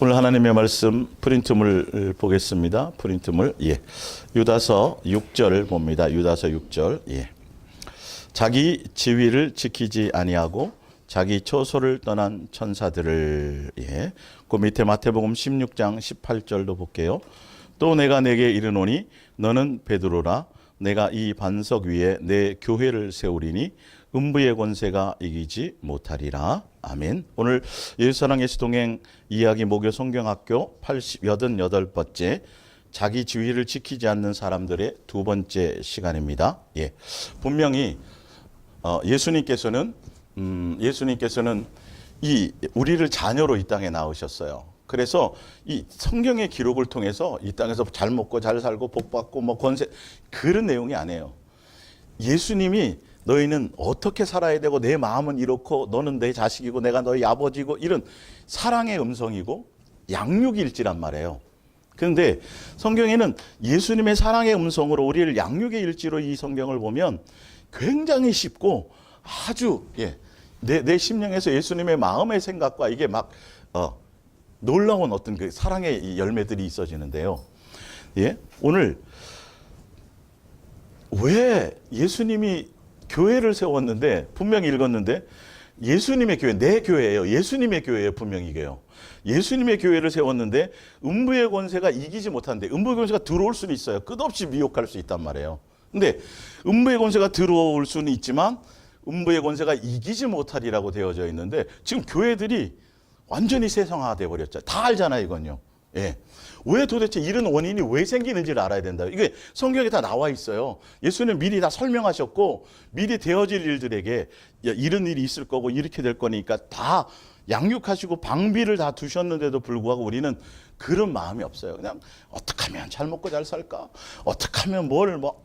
오늘 하나님의 말씀 프린트물 보겠습니다. 프린트물. 유다서 6절 봅니다. 유다서 6절. 자기 지위를 지키지 아니하고 자기 처소를 떠난 천사들을. 그 밑에 마태복음 16장 18절도 볼게요. 또 내가 내게 이르노니 너는 베드로라. 내가 이 반석 위에 내 교회를 세우리니 음부의 권세가 이기지 못하리라. 아멘. 오늘 예수사랑 예수동행 이야기 목요 성경학교 88번째 자기 지위를 지키지 않는 사람들의 두 번째 시간입니다. 분명히 예수님께서는 이 우리를 자녀로 이 땅에 낳으셨어요. 그래서 이 성경의 기록을 통해서 이 땅에서 잘 먹고 잘 살고 복 받고 뭐 권세 그런 내용이 아니에요. 예수님이 너희는 어떻게 살아야 되고 내 마음은 이렇고 너는 내 자식이고 내가 너희 아버지고 이런 사랑의 음성이고 양육일지란 말이에요. 그런데 성경에는 예수님의 사랑의 음성으로 우리를 양육의 일지로 이 성경을 보면 굉장히 쉽고 아주 내 심령에서 예수님의 마음의 생각과 이게 막 놀라운 어떤 그 사랑의 열매들이 있어지는데요. 오늘 왜 예수님이 교회를 세웠는데 분명히 읽었는데 예수님의 교회, 내 교회예요. 예수님의 교회예요. 분명히 이게요. 예수님의 교회를 세웠는데 음부의 권세가 이기지 못하는데 음부의 권세가 들어올 수는 있어요. 끝없이 미혹할 수 있단 말이에요. 근데 음부의 권세가 들어올 수는 있지만 음부의 권세가 이기지 못하리라고 되어져 있는데 지금 교회들이 완전히 세상화돼 버렸죠. 다 알잖아요, 이건요. 왜 도대체 이런 원인이 왜 생기는지를 알아야 된다. 이게 성경에 다 나와 있어요. 예수는 미리 다 설명하셨고 미리 되어질 일들에게 이런 일이 있을 거고 이렇게 될 거니까 다 양육하시고 방비를 다 두셨는데도 불구하고 우리는 그런 마음이 없어요. 그냥 어떻게 하면 잘 먹고 잘 살까? 어떻게 하면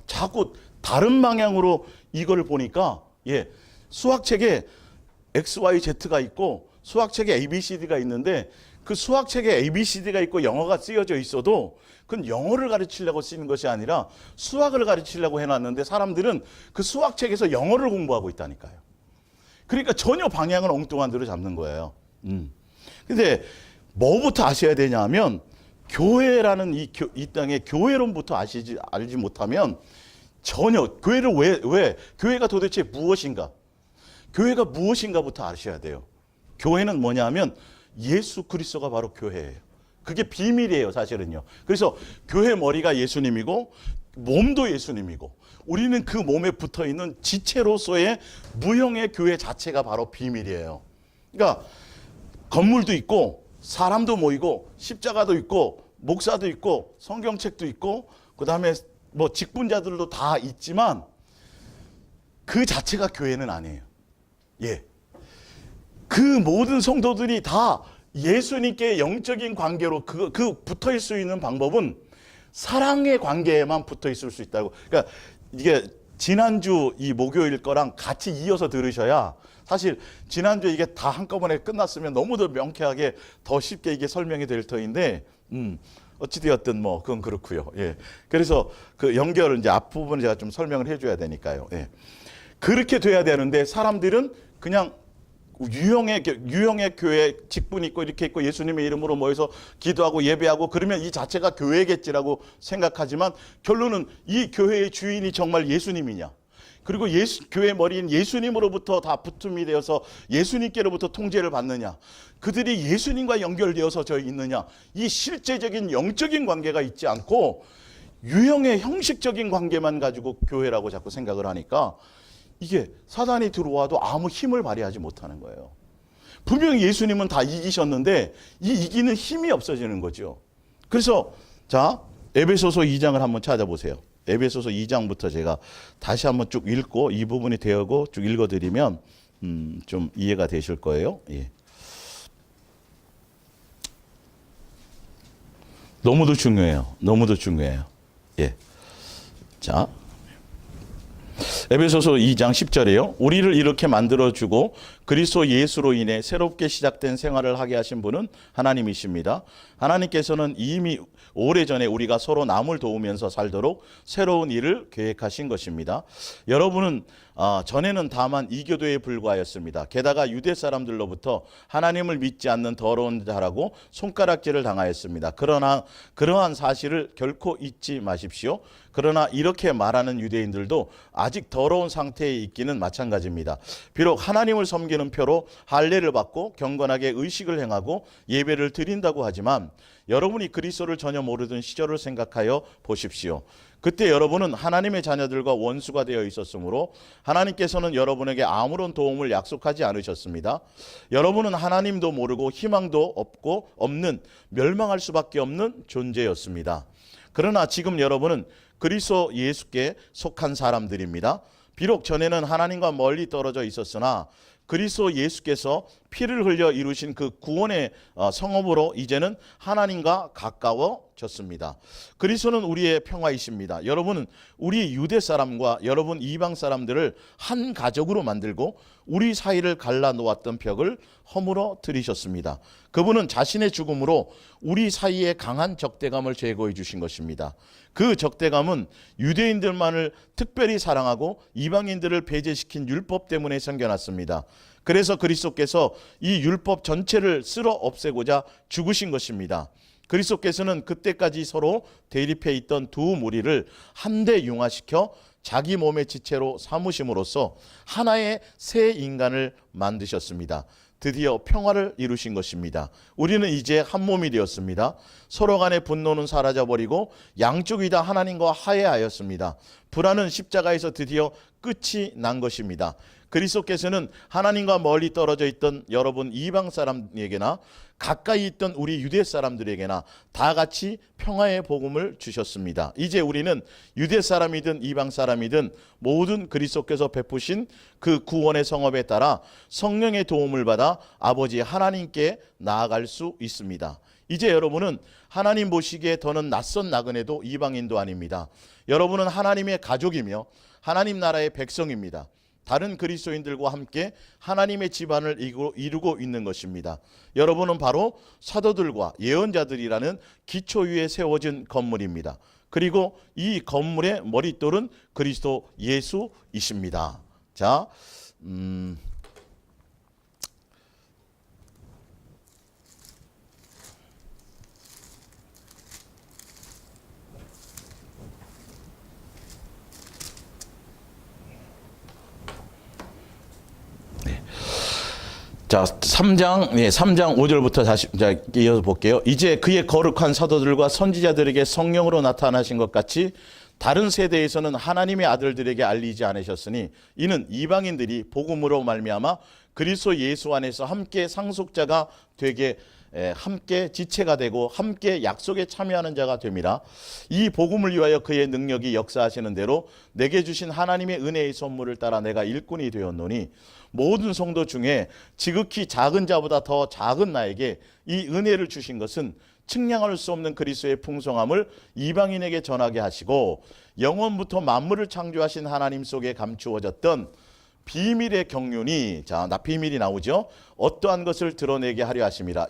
자꾸 다른 방향으로 이걸 보니까 수학책에 XYZ가 있고 수학책에 ABCD가 있는데 그 수학책에 ABCD가 있고 영어가 쓰여져 있어도 그건 영어를 가르치려고 쓰는 것이 아니라 수학을 가르치려고 해놨는데 사람들은 그 수학책에서 영어를 공부하고 있다니까요. 그러니까 전혀 방향을 엉뚱한 대로 잡는 거예요. 근데 뭐부터 아셔야 되냐 하면 교회라는 이 땅의 교회론부터 알지 못하면 전혀 교회를 왜 교회가 도대체 무엇인가? 교회가 무엇인가부터 아셔야 돼요. 교회는 뭐냐 하면 예수 그리스도가 바로 교회예요. 그게 비밀이에요, 사실은요. 그래서 교회 머리가 예수님이고 몸도 예수님이고 우리는 그 몸에 붙어 있는 지체로서의 무형의 교회 자체가 바로 비밀이에요. 그러니까 건물도 있고 사람도 모이고 십자가도 있고 목사도 있고 성경책도 있고 그다음에 뭐 직분자들도 다 있지만 그 자체가 교회는 아니에요. 그 모든 성도들이 다 예수님께 영적인 관계로 그 붙어 있을 수 있는 방법은 사랑의 관계에만 붙어 있을 수 있다고. 그러니까 이게 지난주 이 목요일 거랑 같이 이어서 들으셔야 사실 지난주 이게 다 한꺼번에 끝났으면 너무도 명쾌하게 더 쉽게 이게 설명이 될 터인데 어찌되었든 뭐 그건 그렇고요. 그래서 그 연결을 이제 앞부분을 제가 좀 설명을 해줘야 되니까요. 그렇게 돼야 되는데 사람들은 그냥 유형의 교회 직분 있고 이렇게 있고 예수님의 이름으로 모여서 기도하고 예배하고 그러면 이 자체가 교회겠지라고 생각하지만 결론은 이 교회의 주인이 정말 예수님이냐, 그리고 교회 머리인 예수님으로부터 다 붙음이 되어서 예수님께로부터 통제를 받느냐, 그들이 예수님과 연결되어서 있느냐, 이 실제적인 영적인 관계가 있지 않고 유형의 형식적인 관계만 가지고 교회라고 자꾸 생각을 하니까 이게 사단이 들어와도 아무 힘을 발휘하지 못하는 거예요. 분명히 예수님은 다 이기셨는데 이 이기는 힘이 없어지는 거죠. 그래서 자, 에베소서 2장을 한번 찾아보세요. 에베소서 2장부터 제가 다시 한번 쭉 읽고 이 부분이 되고 쭉 읽어드리면 좀 이해가 되실 거예요. 너무도 중요해요. 너무도 중요해요. 자, 에베소서 2장 10절이에요. 우리를 이렇게 만들어주고 그리스도 예수로 인해 새롭게 시작된 생활을 하게 하신 분은 하나님이십니다. 하나님께서는 이미 오래전에 우리가 서로 남을 도우면서 살도록 새로운 일을 계획하신 것입니다. 여러분은 전에는 다만 이교도에 불과하였습니다. 게다가 유대 사람들로부터 하나님을 믿지 않는 더러운 자라고 손가락질을 당하였습니다. 그러나 그러한 사실을 결코 잊지 마십시오. 그러나 이렇게 말하는 유대인들도 아직 더러운 상태에 있기는 마찬가지입니다. 비록 하나님을 섬기는 표로 할례를 받고 경건하게 의식을 행하고 예배를 드린다고 하지만 여러분이 그리스도를 전혀 모르던 시절을 생각하여 보십시오. 그때 여러분은 하나님의 자녀들과 원수가 되어 있었으므로 하나님께서는 여러분에게 아무런 도움을 약속하지 않으셨습니다. 여러분은 하나님도 모르고 희망도 없는 멸망할 수밖에 없는 존재였습니다. 그러나 지금 여러분은 그리스도 예수께 속한 사람들입니다. 비록 전에는 하나님과 멀리 떨어져 있었으나 그리스도 예수께서 피를 흘려 이루신 그 구원의 성업으로 이제는 하나님과 가까워졌습니다. 그리스도는 우리의 평화이십니다. 여러분은 우리 유대 사람과 여러분 이방 사람들을 한 가족으로 만들고 우리 사이를 갈라놓았던 벽을 허물어 들이셨습니다. 그분은 자신의 죽음으로 우리 사이에 강한 적대감을 제거해 주신 것입니다. 그 적대감은 유대인들만을 특별히 사랑하고 이방인들을 배제시킨 율법 때문에 생겨났습니다. 그래서 그리스도께서 이 율법 전체를 쓸어 없애고자 죽으신 것입니다. 그리스도께서는 그때까지 서로 대립해 있던 두 무리를 한데 융화시켜 자기 몸의 지체로 삼으심으로써 하나의 새 인간을 만드셨습니다. 드디어 평화를 이루신 것입니다. 우리는 이제 한 몸이 되었습니다. 서로 간의 분노는 사라져버리고 양쪽이 다 하나님과 화해하였습니다. 불화는 십자가에서 드디어 끝이 난 것입니다. 그리스도께서는 하나님과 멀리 떨어져 있던 여러분 이방 사람에게나 가까이 있던 우리 유대 사람들에게나 다 같이 평화의 복음을 주셨습니다. 이제 우리는 유대 사람이든 이방 사람이든 모든 그리스도께서 베푸신 그 구원의 성업에 따라 성령의 도움을 받아 아버지 하나님께 나아갈 수 있습니다. 이제 여러분은 하나님 보시기에 더는 낯선 나그네도 이방인도 아닙니다. 여러분은 하나님의 가족이며 하나님 나라의 백성입니다. 다른 그리스도인들과 함께 하나님의 집안을 이루고 있는 것입니다. 여러분은 바로 사도들과 예언자들이라는 기초 위에 세워진 건물입니다. 그리고 이 건물의 머릿돌은 그리스도 예수이십니다. 자, 자, 3장 5절부터 다시 이어서 볼게요. 이제 그의 거룩한 사도들과 선지자들에게 성령으로 나타나신 것 같이 다른 세대에서는 하나님의 아들들에게 알리지 않으셨으니 이는 이방인들이 복음으로 말미암아 그리스도 예수 안에서 함께 상속자가 되게 함께 지체가 되고 함께 약속에 참여하는 자가 됨이라. 이 복음을 위하여 그의 능력이 역사하시는 대로 내게 주신 하나님의 은혜의 선물을 따라 내가 일꾼이 되었노니 모든 성도 중에 지극히 작은 자보다 더 작은 나에게 이 은혜를 주신 것은 측량할 수 없는 그리스도의 풍성함을 이방인에게 전하게 하시고 영원부터 만물을 창조하신 하나님 속에 감추어졌던 비밀의 경륜이, 자, 비밀이 나오죠. 어떠한 것을 드러내게 하려 하심이라.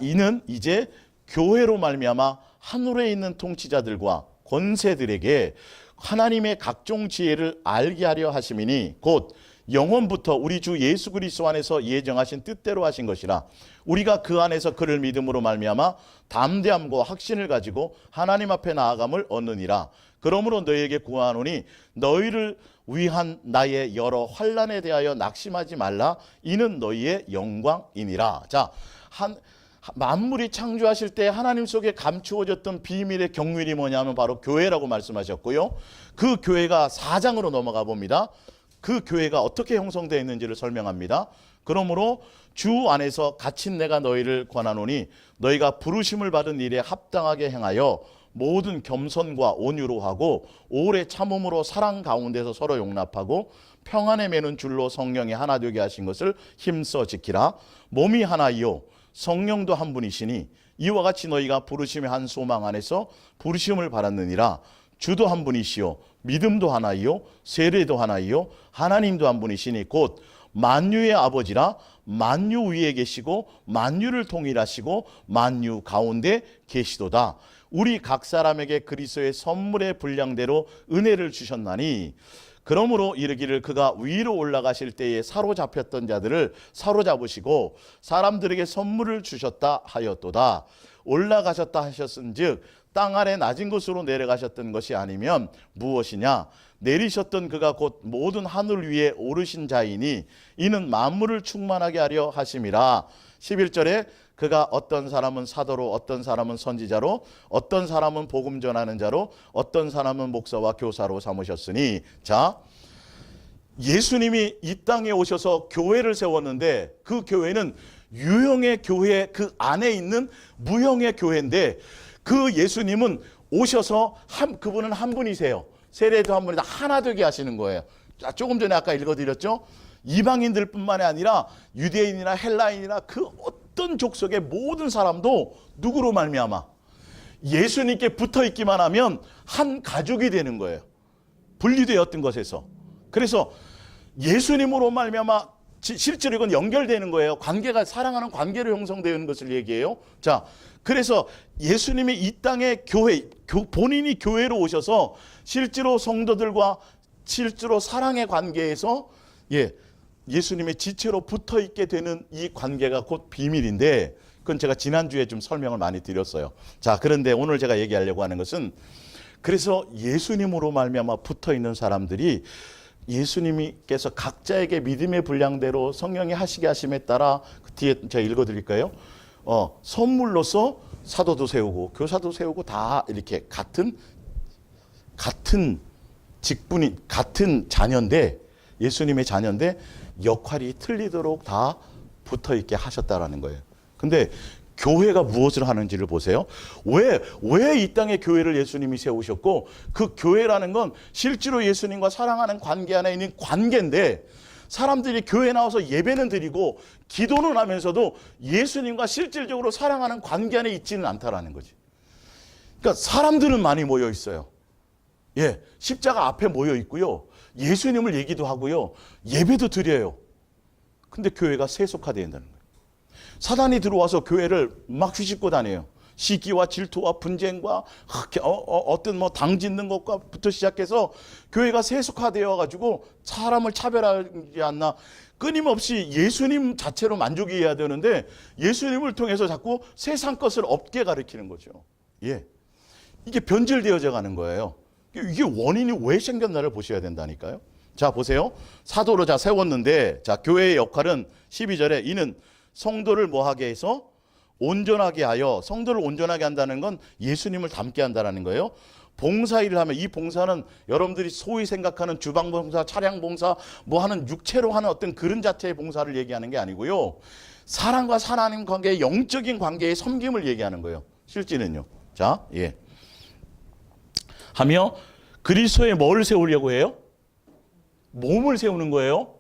이는 이제 교회로 말미암아 하늘에 있는 통치자들과 권세들에게 하나님의 각종 지혜를 알게 하려 하심이니 곧 영원부터 우리 주 예수 그리스도 안에서 예정하신 뜻대로 하신 것이라. 우리가 그 안에서 그를 믿음으로 말미암아 담대함과 확신을 가지고 하나님 앞에 나아감을 얻느니라. 그러므로 너희에게 구하노니 너희를 위한 나의 여러 환난에 대하여 낙심하지 말라. 이는 너희의 영광이니라. 자, 만물이 창조하실 때 하나님 속에 감추어졌던 비밀의 경륜이 뭐냐면 바로 교회라고 말씀하셨고요. 그 교회가 4장으로 넘어가 봅니다. 그 교회가 어떻게 형성되어 있는지를 설명합니다. 그러므로 주 안에서 갇힌 내가 너희를 권하노니 너희가 부르심을 받은 일에 합당하게 행하여 모든 겸손과 온유로 하고 오래 참음으로 사랑 가운데서 서로 용납하고 평안에 매는 줄로 성령이 하나 되게 하신 것을 힘써 지키라. 몸이 하나이요 성령도 한 분이시니 이와 같이 너희가 부르심의 한 소망 안에서 부르심을 받았느니라. 주도 한 분이시요 믿음도 하나이요 세례도 하나이요 하나님도 한 분이시니 곧 만유의 아버지라 만유 위에 계시고 만유를 통일하시고 만유 가운데 계시도다. 우리 각 사람에게 그리스도의 선물의 분량대로 은혜를 주셨나니 그러므로 이르기를 그가 위로 올라가실 때에 사로잡혔던 자들을 사로잡으시고 사람들에게 선물을 주셨다 하였도다. 올라가셨다 하셨은즉 땅 아래 낮은 곳으로 내려가셨던 것이 아니면 무엇이냐? 내리셨던 그가 곧 모든 하늘 위에 오르신 자이니 이는 만물을 충만하게 하려 하심이라. 11절에 그가 어떤 사람은 사도로 어떤 사람은 선지자로 어떤 사람은 복음 전하는 자로 어떤 사람은 목사와 교사로 삼으셨으니, 자, 예수님이 이 땅에 오셔서 교회를 세웠는데 그 교회는 유형의 교회 그 안에 있는 무형의 교회인데 그 예수님은 오셔서 그분은 한 분이세요. 세례도 한 분이다. 하나 되게 하시는 거예요. 자, 조금 전에 아까 읽어드렸죠. 이방인들 뿐만이 아니라 유대인이나 헬라인이나 그 어떤 족속의 모든 사람도 누구로 말미암아? 예수님께 붙어 있기만 하면 한 가족이 되는 거예요. 분리되었던 것에서. 그래서 예수님으로 말미암아 실제로 이건 연결되는 거예요. 관계가 사랑하는 관계로 형성되는 것을 얘기해요. 자, 그래서 예수님이 이 땅에 본인이 교회로 오셔서 실제로 성도들과 실제로 사랑의 관계에서 예수님의 지체로 붙어 있게 되는 이 관계가 곧 비밀인데, 그건 제가 지난주에 좀 설명을 많이 드렸어요. 자, 그런데 오늘 제가 얘기하려고 하는 것은, 그래서 예수님으로 말미암아 붙어 있는 사람들이 예수님께서 각자에게 믿음의 분량대로 성령이 하시게 하심에 따라 그 뒤에 제가 읽어드릴까요? 선물로서 사도도 세우고 교사도 세우고 다 이렇게 같은 직분이 같은 자녀인데, 예수님의 자녀인데 역할이 틀리도록 다 붙어 있게 하셨다라는 거예요. 근데 교회가 무엇을 하는지를 보세요. 왜 이 땅에 교회를 예수님이 세우셨고, 그 교회라는 건 실제로 예수님과 사랑하는 관계 안에 있는 관계인데, 사람들이 교회에 나와서 예배는 드리고 기도는 하면서도 예수님과 실질적으로 사랑하는 관계 안에 있지는 않다라는 거지. 그러니까 사람들은 많이 모여 있어요. 십자가 앞에 모여 있고요. 예수님을 얘기도 하고요. 예배도 드려요. 근데 교회가 세속화된다는 거예요. 사단이 들어와서 교회를 막 휘짓고 다녀요. 시기와 질투와 분쟁과 어떤 당 짓는 것과부터 시작해서 교회가 세속화되어 가지고 사람을 차별하지 않나, 끊임없이 예수님 자체로 만족해야 되는데 예수님을 통해서 자꾸 세상 것을 없게 가르치는 거죠. 이게 변질되어져 가는 거예요. 이게 원인이 왜 생겼나를 보셔야 된다니까요. 자, 보세요. 사도로 세웠는데, 자, 교회의 역할은 12절에 이는 성도를 뭐하게 해서 온전하게 하여, 성도를 온전하게 한다는 건 예수님을 닮게 한다는 거예요. 봉사일을 하면, 이 봉사는 여러분들이 소위 생각하는 주방봉사, 차량봉사 뭐 하는 육체로 하는 어떤 그런 자체의 봉사를 얘기하는 게 아니고요. 사랑과 하나님 관계의 영적인 관계의 섬김을 얘기하는 거예요. 실제는요. 자, 하며 그리스도에 뭘 세우려고 해요? 몸을 세우는 거예요.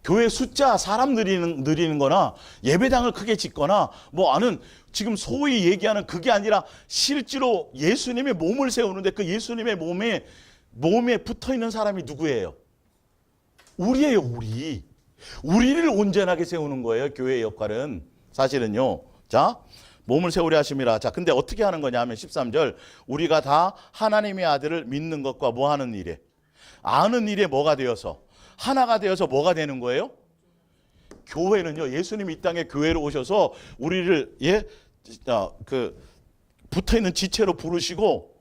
교회 숫자, 사람 늘리는 거나 예배당을 크게 짓거나 뭐 아는 지금 소위 얘기하는 그게 아니라 실제로 예수님의 몸을 세우는데, 그 예수님의 몸에 붙어 있는 사람이 누구예요? 우리예요, 우리. 우리를 온전하게 세우는 거예요, 교회의 역할은. 사실은요. 자, 몸을 세우려 하심이라. 자, 근데 어떻게 하는 거냐 하면 13절. 우리가 다 하나님의 아들을 믿는 것과 뭐 하는 일에? 아는 일에 뭐가 되어서? 하나가 되어서 뭐가 되는 거예요? 교회는요, 예수님이 이 땅에 교회로 오셔서 우리를 붙어 있는 지체로 부르시고,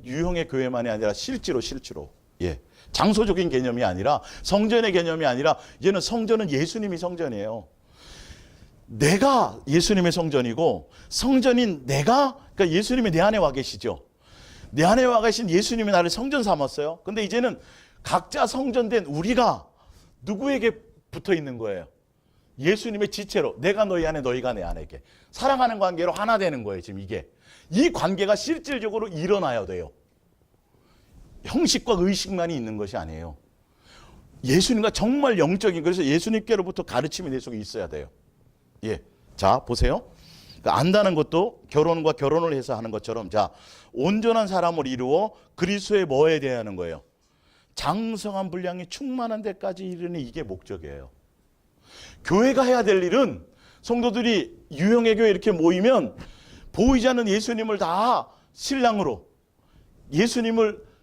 유형의 교회만이 아니라 실제로 장소적인 개념이 아니라, 성전의 개념이 아니라, 이제는 성전은 예수님이 성전이에요. 내가 예수님의 성전이고, 성전인 내가, 그러니까 예수님이 내 안에 와 계시죠. 내 안에 와 계신 예수님이 나를 성전 삼았어요. 근데 이제는 각자 성전된 우리가 누구에게 붙어 있는 거예요? 예수님의 지체로. 내가 너희 안에, 너희가 내 안에게. 사랑하는 관계로 하나 되는 거예요, 지금 이게. 이 관계가 실질적으로 일어나야 돼요. 형식과 의식만이 있는 것이 아니에요. 예수님과 정말 영적인, 그래서 예수님께로부터 가르침이 내 속에 있어야 돼요. 자, 보세요. 안다는 것도 결혼과 결혼을 해서 하는 것처럼, 자, 온전한 사람을 이루어 그리스도의 뭐에 대하는 거예요? 장성한 분량이 충만한 데까지 이르는 이게 목적이에요. 교회가 해야 될 일은 성도들이 유형의 교회 이렇게 모이면 보이지 않는 예수님을 다 신랑으로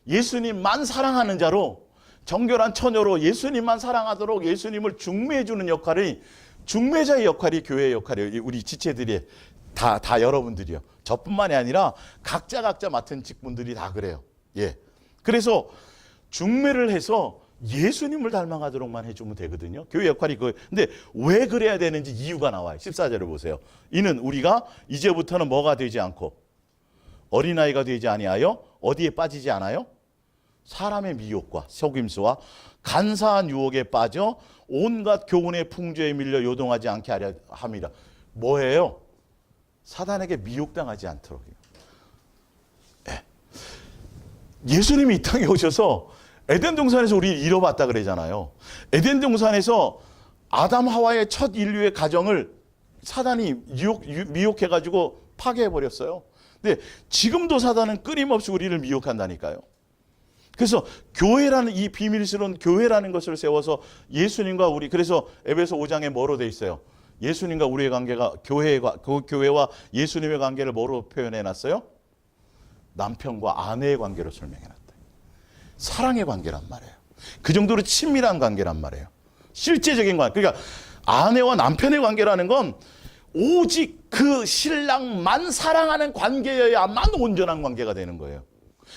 예수님만 사랑하는 자로 정결한 처녀로 예수님만 사랑하도록 예수님을 중매해 주는 역할이 중매자의 역할이 교회의 역할이에요. 우리 지체들이 다 여러분들이요. 저뿐만이 아니라 각자 맡은 직분들이 다 그래요. 예. 그래서 중매를 해서 예수님을 닮아가도록만 해주면 되거든요. 교회 역할이 그거예요. 근데 왜 그래야 되는지 이유가 나와요. 14절을 보세요. 이는 우리가 이제부터는 뭐가 되지 않고 어린아이가 되지 아니하여 어디에 빠지지 않아요? 사람의 미혹과 속임수와 간사한 유혹에 빠져 온갖 교훈의 풍조에 밀려 요동하지 않게 하려 함이라. 뭐예요? 사단에게 미혹당하지 않도록이요. 예수님이 이 땅에 오셔서 에덴 동산에서 우리를 잃어봤다 그러잖아요. 에덴 동산에서 아담 하와의 첫 인류의 가정을 사단이 미혹해가지고 파괴해버렸어요. 근데 지금도 사단은 끊임없이 우리를 미혹한다니까요. 그래서 교회라는 이 비밀스러운 교회라는 것을 세워서 예수님과 우리, 그래서 에베소 5장에 뭐로 돼 있어요? 예수님과 우리의 관계가 그 교회와 예수님의 관계를 뭐로 표현해놨어요? 남편과 아내의 관계로 설명해놨다. 사랑의 관계란 말이에요. 그 정도로 친밀한 관계란 말이에요. 실제적인 관계. 그러니까 아내와 남편의 관계라는 건 오직 그 신랑만 사랑하는 관계여야만 온전한 관계가 되는 거예요.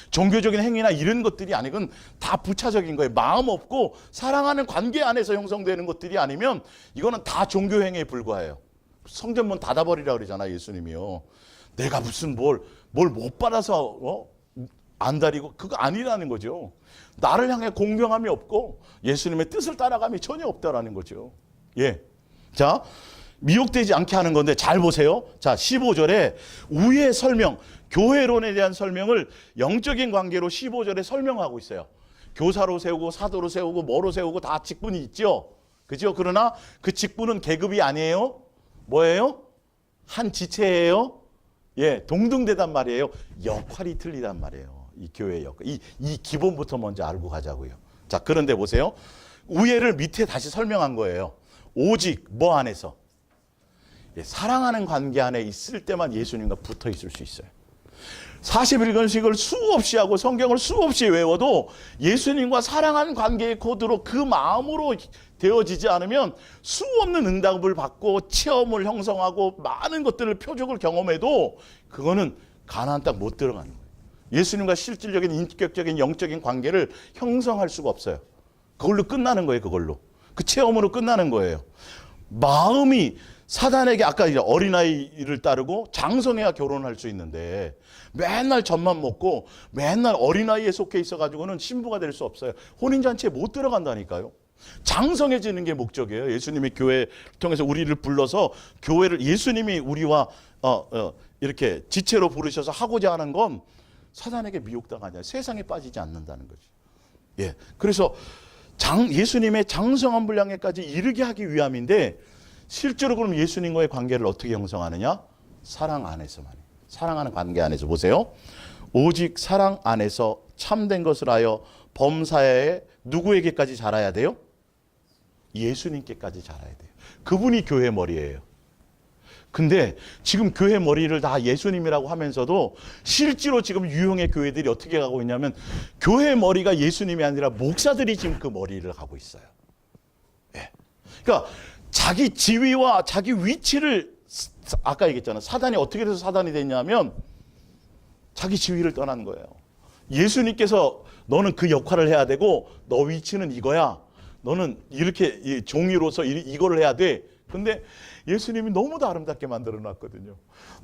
종교적인 행위나 이런 것들이 아니건 다 부차적인 거예요. 마음 없고 사랑하는 관계 안에서 형성되는 것들이 아니면 이거는 다 종교 행위에 불과해요. 성전문 닫아버리라 그러잖아요, 예수님이요. 내가 무슨 뭘 못 받아서 안달이고 그거 아니라는 거죠. 나를 향해 공경함이 없고 예수님의 뜻을 따라감이 전혀 없다라는 거죠. 예. 자, 미혹되지 않게 하는 건데 잘 보세요. 자, 15절에 우의 설명, 교회론에 대한 설명을 영적인 관계로 15절에 설명하고 있어요. 교사로 세우고 사도로 세우고 뭐로 세우고 다 직분이 있죠. 그죠? 그러나 그 직분은 계급이 아니에요. 뭐예요? 한 지체예요. 예, 동등되단 말이에요. 역할이 틀리단 말이에요. 이 교회의 역할. 이 기본부터 먼저 알고 가자고요. 자, 그런데 보세요. 우애를 밑에 다시 설명한 거예요. 오직 뭐 안에서? 예, 사랑하는 관계 안에 있을 때만 예수님과 붙어 있을 수 있어요. 41권씩을 수없이 하고 성경을 수없이 외워도 예수님과 사랑하는 관계의 코드로 그 마음으로 되어지지 않으면 수없는 응답을 받고 체험을 형성하고 많은 것들을 표적을 경험해도 그거는 가나안 땅 못 들어가는 거예요. 예수님과 실질적인 인격적인 영적인 관계를 형성할 수가 없어요. 그걸로 끝나는 거예요. 그걸로. 그 체험으로 끝나는 거예요. 마음이 사단에게 아까 이제 어린아이를 따르고 장성해야 결혼할 수 있는데 맨날 젖만 먹고 맨날 어린아이에 속해 있어가지고는 신부가 될 수 없어요. 혼인잔치에 못 들어간다니까요. 장성해지는 게 목적이에요. 예수님이 교회를 통해서 우리를 불러서 교회를 예수님이 우리와 이렇게 지체로 부르셔서 하고자 하는 건 사단에게 미혹당하지 않아요. 세상에 빠지지 않는다는 거죠. 예, 그래서 예수님의 장성한 분량에까지 이르게 하기 위함인데 실제로 그럼 예수님과의 관계를 어떻게 형성하느냐? 사랑 안에서만. 사랑하는 관계 안에서 보세요. 오직 사랑 안에서 참된 것을 하여 범사에 누구에게까지 자라야 돼요? 예수님께까지 자라야 돼요. 그분이 교회 머리예요. 근데 지금 교회 머리를 다 예수님이라고 하면서도 실제로 지금 유형의 교회들이 어떻게 가고 있냐면 교회 머리가 예수님이 아니라 목사들이 지금 그 머리를 하고 있어요. 예. 그러니까 자기 지위와 자기 위치를 아까 얘기했잖아요. 사단이 어떻게 돼서 사단이 됐냐면 자기 지위를 떠난 거예요. 예수님께서 너는 그 역할을 해야 되고 너 위치는 이거야. 너는 이렇게 종이로서 이거를 해야 돼. 근데 예수님이 너무도 아름답게 만들어 놨거든요.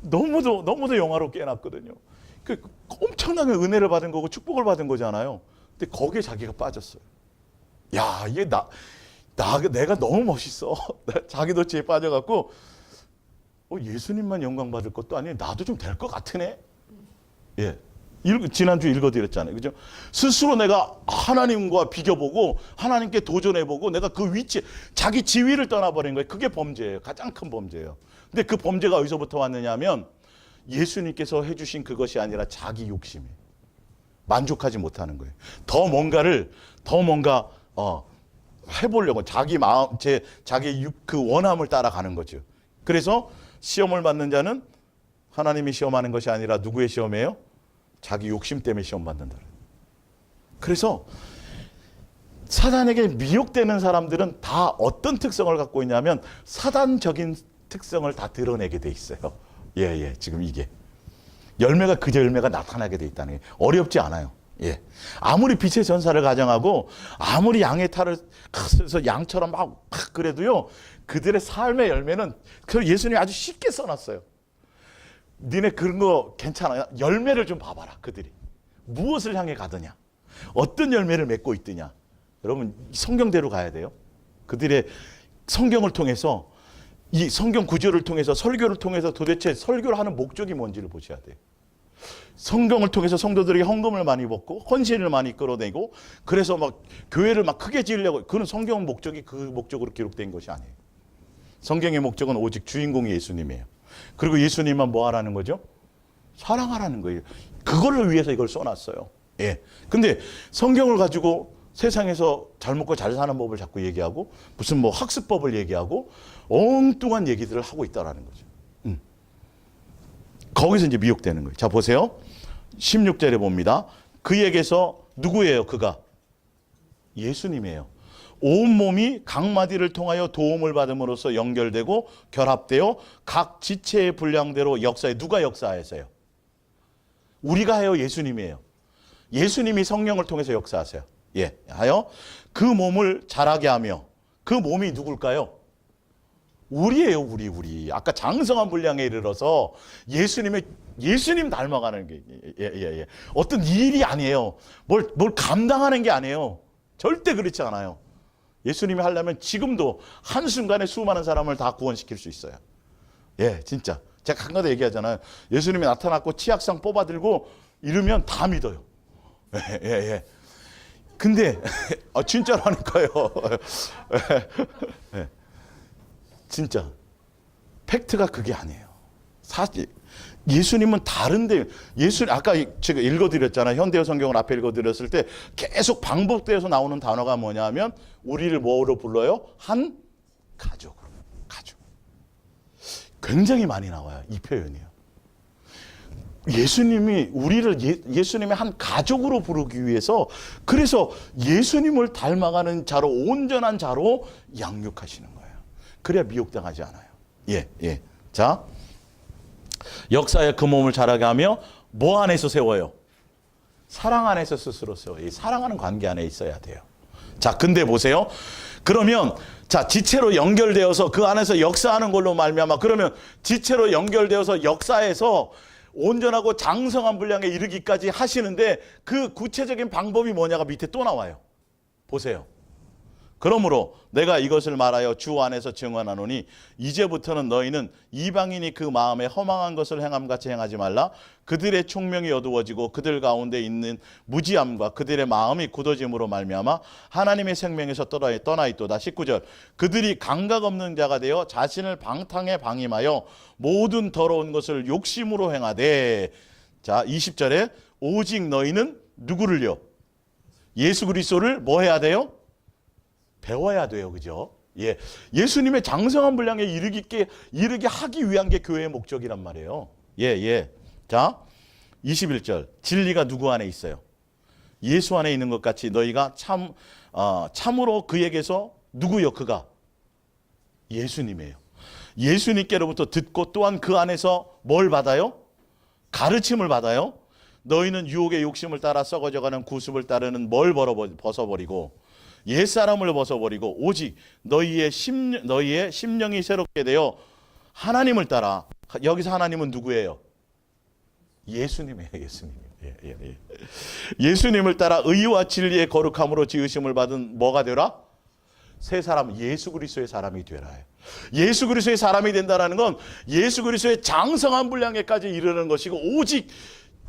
너무도 영화롭게 해놨거든요. 그 엄청나게 은혜를 받은 거고 축복을 받은 거잖아요. 근데 거기에 자기가 빠졌어요. 야, 이게 내가 너무 멋있어. 자기도 지에 빠져갖고 예수님만 영광 받을 것도 아니에요. 나도 좀 될 것 같으네. 예. 지난주 읽어드렸잖아요. 그죠? 스스로 내가 하나님과 비교보고 하나님께 도전해보고 내가 그 위치, 자기 지위를 떠나버린 거예요. 그게 범죄예요. 가장 큰 범죄예요. 근데 그 범죄가 어디서부터 왔느냐 하면 예수님께서 해주신 그것이 아니라 자기 욕심이에요. 만족하지 못하는 거예요. 더 뭔가 해보려고 자기 마음, 자기 그 원함을 따라가는 거죠. 그래서 시험을 받는 자는 하나님이 시험하는 것이 아니라 누구의 시험이에요? 자기 욕심 때문에 시험 받는다. 그래서 사단에게 미혹되는 사람들은 다 어떤 특성을 갖고 있냐면 사단적인 특성을 다 드러내게 돼 있어요. 예, 지금 이게 열매가 그저 열매가 나타나게 돼 있다는 게 어렵지 않아요. 예, 아무리 빛의 전사를 가정하고 아무리 양의 탈을 써서 양처럼 막 그래도요, 그들의 삶의 열매는 그 예수님이 아주 쉽게 써놨어요. 니네 그런 거 괜찮아요? 열매를 좀 봐봐라. 그들이 무엇을 향해 가느냐, 어떤 열매를 맺고 있느냐. 여러분 성경대로 가야 돼요. 그들의 성경을 통해서, 이 성경 구절을 통해서, 설교를 통해서 도대체 설교를 하는 목적이 뭔지를 보셔야 돼요. 성경을 통해서 성도들에게 헌금을 많이 받고 헌신을 많이 끌어내고 그래서 막 교회를 막 크게 지으려고, 그런 성경 목적이 그 목적으로 기록된 것이 아니에요. 성경의 목적은 오직 주인공이 예수님이에요. 그리고 예수님만 뭐 하라는 거죠? 사랑하라는 거예요. 그걸 위해서 이걸 써놨어요. 예. 근데 성경을 가지고 세상에서 잘 먹고 잘 사는 법을 자꾸 얘기하고 무슨 뭐 학습법을 얘기하고 엉뚱한 얘기들을 하고 있다라는 거죠. 거기서 이제 미혹되는 거예요. 자, 보세요. 16절에 봅니다. 그에게서 누구예요? 그가 예수님이에요. 온몸이 각 마디를 통하여 도움을 받음으로써 연결되고 결합되어 각 지체의 분량대로 역사해. 누가 역사하세요? 우리가 해요? 예수님이에요? 예수님이 성령을 통해서 역사하세요. 예, 하여 그 몸을 자라게 하며. 그 몸이 누굴까요? 우리예요, 우리. 아까 장성한 분량에 이르러서 예수님 닮아가는 게, 예. 어떤 일이 아니에요. 뭘 감당하는 게 아니에요. 절대 그렇지 않아요. 예수님이 하려면 지금도 한순간에 수많은 사람을 다 구원시킬 수 있어요. 예, 진짜. 제가 한가지 얘기하잖아요. 예수님이 나타났고 치약상 뽑아들고 이러면 다 믿어요. 예. 근데, 진짜로 하니까요. 예. 진짜. 팩트가 그게 아니에요. 사실, 예수님은 다른데, 아까 제가 읽어드렸잖아요. 현대어 성경을 앞에 읽어드렸을 때 계속 반복되어서 나오는 단어가 뭐냐면, 우리를 뭐로 불러요? 한 가족으로. 가족. 굉장히 많이 나와요. 이 표현이요. 예수님이 우리를 예수님의 한 가족으로 부르기 위해서, 그래서 예수님을 닮아가는 자로, 온전한 자로 양육하시는 거예요. 그래야 미혹당하지 않아요. 예. 자, 역사의 그 몸을 자라게 하며 뭐 안에서 세워요? 사랑 안에서 스스로 세워요. 이 사랑하는 관계 안에 있어야 돼요. 자, 근데 보세요. 그러면 자, 지체로 연결되어서 그 안에서 역사하는 걸로 말미암아, 그러면 지체로 연결되어서 역사에서 온전하고 장성한 분량에 이르기까지 하시는데 그 구체적인 방법이 뭐냐가 밑에 또 나와요. 보세요. 그러므로 내가 이것을 말하여 주 안에서 증언하노니 이제부터는 너희는 이방인이 그 마음에 허망한 것을 행함같이 행하지 말라. 그들의 총명이 어두워지고 그들 가운데 있는 무지함과 그들의 마음이 굳어짐으로 말미암아 하나님의 생명에서 떠나 있도다. 19절. 그들이 감각 없는 자가 되어 자신을 방탕에 방임하여 모든 더러운 것을 욕심으로 행하되. 자, 20절에 오직 너희는 누구를요? 예수 그리스도를 뭐 해야 돼요? 배워야 돼요. 그죠? 예. 예수님의 장성한 분량에 이르게 하기 위한 게 교회의 목적이란 말이에요. 예. 자, 21절. 진리가 누구 안에 있어요? 예수 안에 있는 것 같이 너희가 참으로 그에게서 누구요? 그가 예수님이에요. 예수님께로부터 듣고 또한 그 안에서 뭘 받아요? 가르침을 받아요. 너희는 유혹의 욕심을 따라 썩어져가는 구습을 따르는 뭘 벗어버리고 옛사람을 벗어버리고 오직 너희의 심령이 새롭게 되어 하나님을 따라. 여기서 하나님은 누구예요? 예수님이에요. 예. 예수님을 따라 의와 진리의 거룩함으로 지으심을 받은 뭐가 되라? 새 사람, 예수 그리스도의 사람이 되라. 예수 그리스도의 사람이 된다는 건 예수 그리스도의 장성한 분량에까지 이르는 것이고, 오직,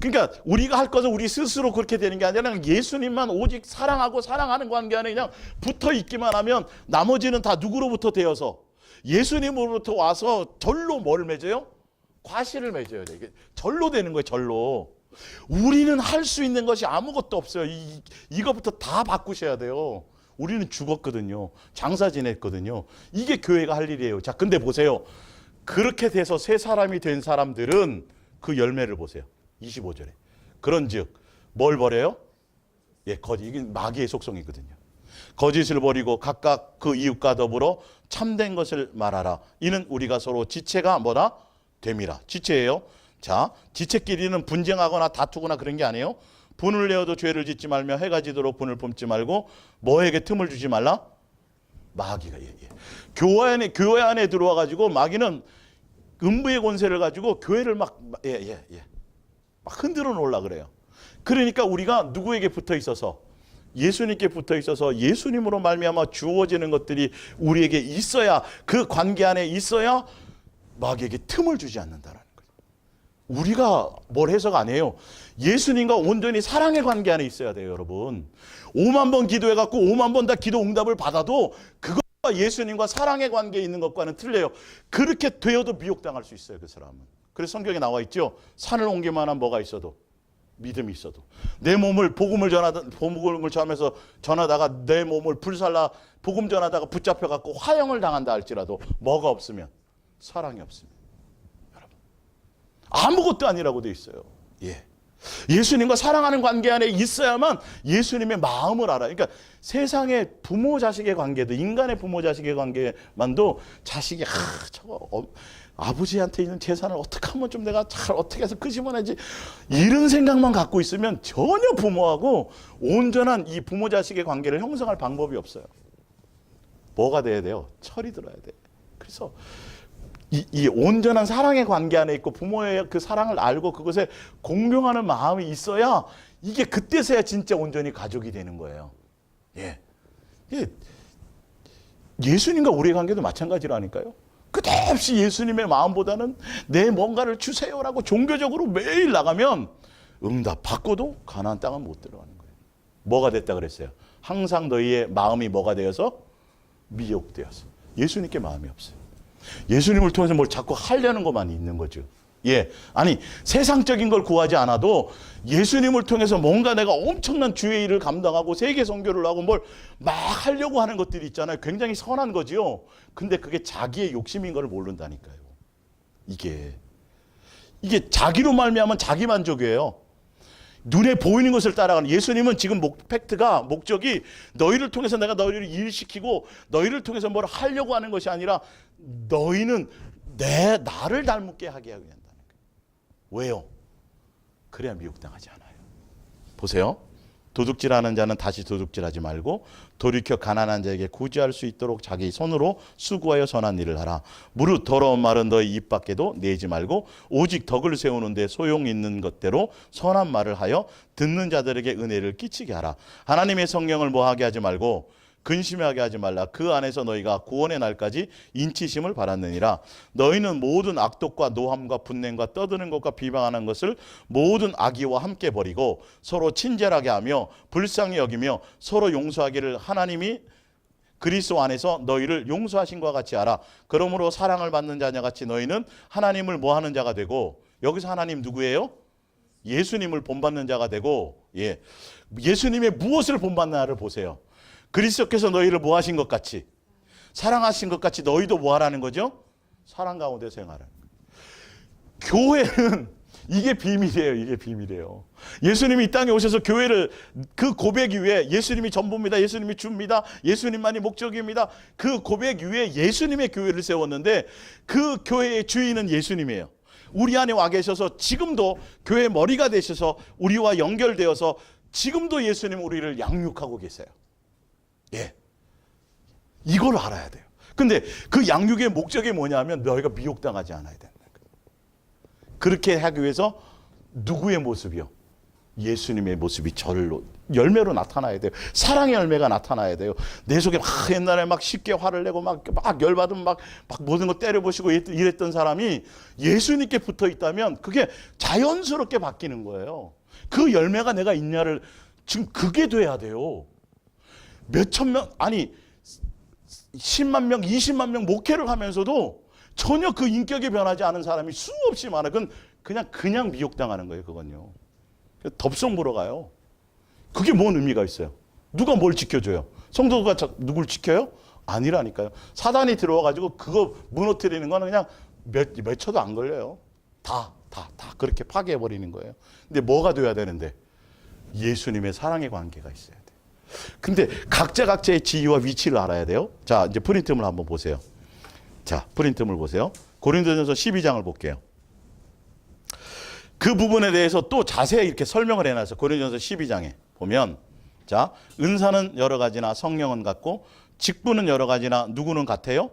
그러니까 우리가 할 것은 우리 스스로 그렇게 되는 게 아니라 예수님만 오직 사랑하고 사랑하는 관계 안에 그냥 붙어 있기만 하면 나머지는 다 누구로부터 되어서 예수님으로부터 와서 절로 뭘 맺어요? 과실을 맺어야 돼. 이게 절로 되는 거예요. 절로. 우리는 할 수 있는 것이 아무것도 없어요. 이것부터 다 바꾸셔야 돼요. 우리는 죽었거든요. 장사 지냈거든요. 이게 교회가 할 일이에요. 자, 근데 보세요. 그렇게 돼서 새 사람이 된 사람들은 그 열매를 보세요. 25절에. 그런즉 뭘 버려요? 예, 거짓. 이게 마귀의 속성이거든요. 거짓을 버리고 각각 그 이웃과 더불어 참된 것을 말하라. 이는 우리가 서로 지체가 뭐다? 됨이라. 지체예요. 자, 지체끼리는 분쟁하거나 다투거나 그런 게 아니에요. 분을 내어도 죄를 짓지 말며 해가 지도록 분을 품지 말고 뭐에게 틈을 주지 말라? 마귀가. 교회 안에 들어와 가지고 마귀는 음부의 권세를 가지고 교회를 막 흔들어 놓으려 그래요. 그러니까 우리가 누구에게 붙어 있어서? 예수님께 붙어 있어서 예수님으로 말미암아 주어지는 것들이 우리에게 있어야, 그 관계 안에 있어야 마귀에게 틈을 주지 않는다라는 거예요. 우리가 뭘 해서가 아니에요. 예수님과 온전히 사랑의 관계 안에 있어야 돼요, 여러분. 5만 번 기도해갖고 5만 번 다 기도 응답을 받아도 그것과 예수님과 사랑의 관계에 있는 것과는 틀려요. 그렇게 되어도 미혹당할 수 있어요, 그 사람은. 그래서 성경에 나와 있죠. 산을 옮길 만한 뭐가 있어도, 믿음이 있어도, 내 몸을 복음을 전하면서 전하다가 내 몸을 불살라 복음 전하다가 붙잡혀 갖고 화형을 당한다 할지라도 뭐가 없으면, 사랑이 없으면, 여러분 아무것도 아니라고 돼 있어요. 예. 예수님과 사랑하는 관계 안에 있어야만 예수님의 마음을 알아요. 그러니까 세상의 부모 자식의 관계도, 인간의 부모 자식의 관계만도 자식이 아버지한테 있는 재산을 어떻게 하면 좀 내가 잘 어떻게 해서 끄집어내지, 이런 생각만 갖고 있으면 전혀 부모하고 온전한 이 부모 자식의 관계를 형성할 방법이 없어요. 뭐가 돼야 돼요? 철이 들어야 돼. 그래서 이 온전한 사랑의 관계 안에 있고 부모의 그 사랑을 알고 그것에 공경하는 마음이 있어야, 이게 그때서야 진짜 온전히 가족이 되는 거예요. 예. 예수님과 우리의 관계도 마찬가지라니까요. 끝없이 예수님의 마음보다는 내 뭔가를 주세요라고 종교적으로 매일 나가면 응답 받고도 가나안 땅은 못 들어가는 거예요. 뭐가 됐다 그랬어요? 항상 너희의 마음이 뭐가 되어서? 미혹되어서. 예수님께 마음이 없어요. 예수님을 통해서 뭘 자꾸 하려는 것만 있는 거죠. 예. 아니, 세상적인 걸 구하지 않아도 예수님을 통해서 뭔가 내가 엄청난 주의 일을 감당하고 세계 선교를 하고 뭘 막 하려고 하는 것들이 있잖아요. 굉장히 선한 거지요. 근데 그게 자기의 욕심인 걸 모른다니까요. 이게 자기로 말미암은 자기 만족이에요. 눈에 보이는 것을 따라가는, 예수님은 지금 팩트가, 목적이 너희를 통해서 내가 너희를 일시키고 너희를 통해서 뭘 하려고 하는 것이 아니라 너희는 나를 닮게 하게 하게 된다는 거예요. 왜요? 그래야 미혹당하지 않아요. 보세요. 도둑질하는 자는 다시 도둑질하지 말고 돌이켜 가난한 자에게 구제할 수 있도록 자기 손으로 수고하여 선한 일을 하라. 무릇 더러운 말은 너희 입 밖에도 내지 말고 오직 덕을 세우는 데 소용 있는 것대로 선한 말을 하여 듣는 자들에게 은혜를 끼치게 하라. 하나님의 성령을 뭐하게 하지 말고 근심하게 하지 말라. 그 안에서 너희가 구원의 날까지 인치심을 받았느니라. 너희는 모든 악독과 노함과 분냄과 떠드는 것과 비방하는 것을 모든 악의와 함께 버리고 서로 친절하게 하며 불쌍히 여기며 서로 용서하기를 하나님이 그리스도 안에서 너희를 용서하신 것과 같이 하라. 그러므로 사랑을 받는 자녀같이 너희는 하나님을 뭐하는 자가 되고, 여기서 하나님 누구예요? 예수님을 본받는 자가 되고, 예수님의 무엇을 본받나를 보세요. 그리스도께서 너희를 뭐 하신 것 같이, 사랑하신 것 같이 너희도 뭐 하라는 거죠? 사랑 가운데 생활하는 거예요. 교회는 이게 비밀이에요. 이게 비밀이에요. 예수님이 이 땅에 오셔서 교회를, 그 고백 위에 예수님이 전부입니다. 예수님이 주입니다. 예수님만이 목적입니다. 그 고백 위에 예수님의 교회를 세웠는데 그 교회의 주인은 예수님이에요. 우리 안에 와 계셔서 지금도 교회의 머리가 되셔서 우리와 연결되어서 지금도 예수님 우리를 양육하고 계세요. 예. 이걸 알아야 돼요. 근데 그 양육의 목적이 뭐냐면 너희가 미혹당하지 않아야 된다. 그렇게 하기 위해서 누구의 모습이요? 예수님의 모습이 열매로 나타나야 돼요. 사랑의 열매가 나타나야 돼요. 내 속에 옛날에 쉽게 화를 내고 막 열받으면 막 모든 거 때려보시고 이랬던 사람이 예수님께 붙어 있다면 그게 자연스럽게 바뀌는 거예요. 그 열매가 내가 있냐를 지금 그게 돼야 돼요. 몇천 명, 아니 10만 명, 20만 명 목회를 하면서도 전혀 그 인격이 변하지 않은 사람이 수없이 많아요. 그건 그냥 미혹당하는 거예요. 그건요. 덥석 물어가요. 그게 뭔 의미가 있어요? 누가 뭘 지켜줘요? 성도가 누굴 지켜요? 아니라니까요. 사단이 들어와가지고 그거 무너뜨리는 거는 그냥 몇 초도 안 걸려요. 다 그렇게 파괴해버리는 거예요. 근데 뭐가 돼야 되는데? 예수님의 사랑의 관계가 있어야 돼요. 근데 각자의 지위와 위치를 알아야 돼요. 자, 이제 프린트물 한번 보세요. 자, 프린트물 보세요. 고린도전서 12장을 볼게요. 그 부분에 대해서 또 자세히 이렇게 설명을 해놨어요. 고린도전서 12장에 보면, 자, 은사는 여러 가지나 성령은 같고, 직분은 여러 가지나 누구는 같아요?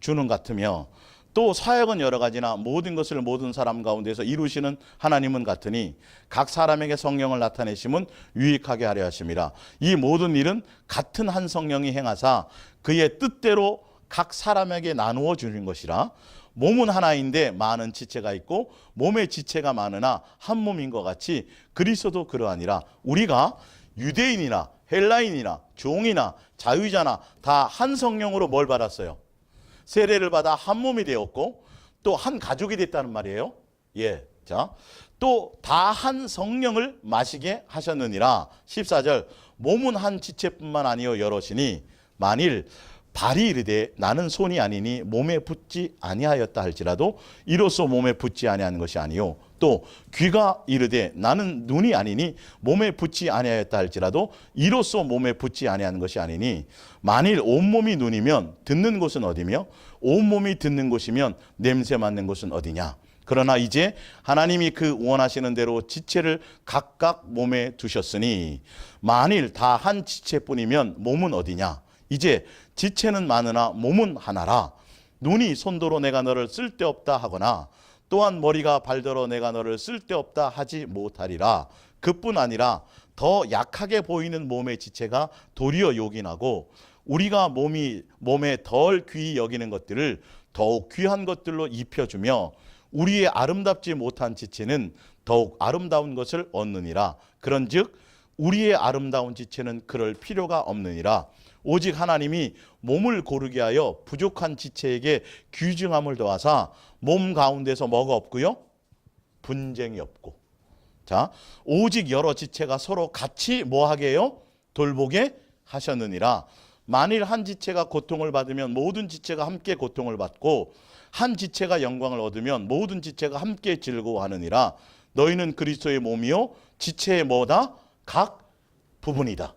주는 같으며, 또 사역은 여러 가지나 모든 것을 모든 사람 가운데서 이루시는 하나님은 같으니 각 사람에게 성령을 나타내심은 유익하게 하려 하심이라. 이 모든 일은 같은 한 성령이 행하사 그의 뜻대로 각 사람에게 나누어 주는 것이라. 몸은 하나인데 많은 지체가 있고 몸의 지체가 많으나 한 몸인 것 같이 그리스도도 그러하니라. 우리가 유대인이나 헬라인이나 종이나 자유자나 다 한 성령으로 뭘 받았어요? 세례를 받아 한 몸이 되었고 또 한 가족이 됐다는 말이에요. 예. 자, 또 다 한 성령을 마시게 하셨느니라. 14절. 몸은 한 지체뿐만 아니요 여럿이니 만일 발이 이르되 나는 손이 아니니 몸에 붙지 아니하였다 할지라도 이로써 몸에 붙지 아니하는 것이 아니요 또 귀가 이르되 나는 눈이 아니니 몸에 붙지 아니하였다 할지라도 이로써 몸에 붙지 아니하는 것이 아니니 만일 온몸이 눈이면 듣는 곳은 어디며 온몸이 듣는 곳이면 냄새 맡는 곳은 어디냐. 그러나 이제 하나님이 그 원하시는 대로 지체를 각각 몸에 두셨으니 만일 다 한 지체뿐이면 몸은 어디냐. 이제 지체는 많으나 몸은 하나라. 눈이 손도로 내가 너를 쓸데없다 하거나 또한 머리가 발더러 내가 너를 쓸데없다 하지 못하리라. 그뿐 아니라 더 약하게 보이는 몸의 지체가 도리어 요긴하고 우리가 몸에 덜 귀히 여기는 것들을 더욱 귀한 것들로 입혀주며 우리의 아름답지 못한 지체는 더욱 아름다운 것을 얻느니라. 그런즉 우리의 아름다운 지체는 그럴 필요가 없느니라. 오직 하나님이 몸을 고르게 하여 부족한 지체에게 귀중함을 더하사 몸 가운데서 뭐가 없고요? 분쟁이 없고. 자, 오직 여러 지체가 서로 같이 뭐하게 해요? 돌보게 하셨느니라. 만일 한 지체가 고통을 받으면 모든 지체가 함께 고통을 받고 한 지체가 영광을 얻으면 모든 지체가 함께 즐거워하느니라. 너희는 그리스도의 몸이요 지체의 뭐다? 각 부분이다.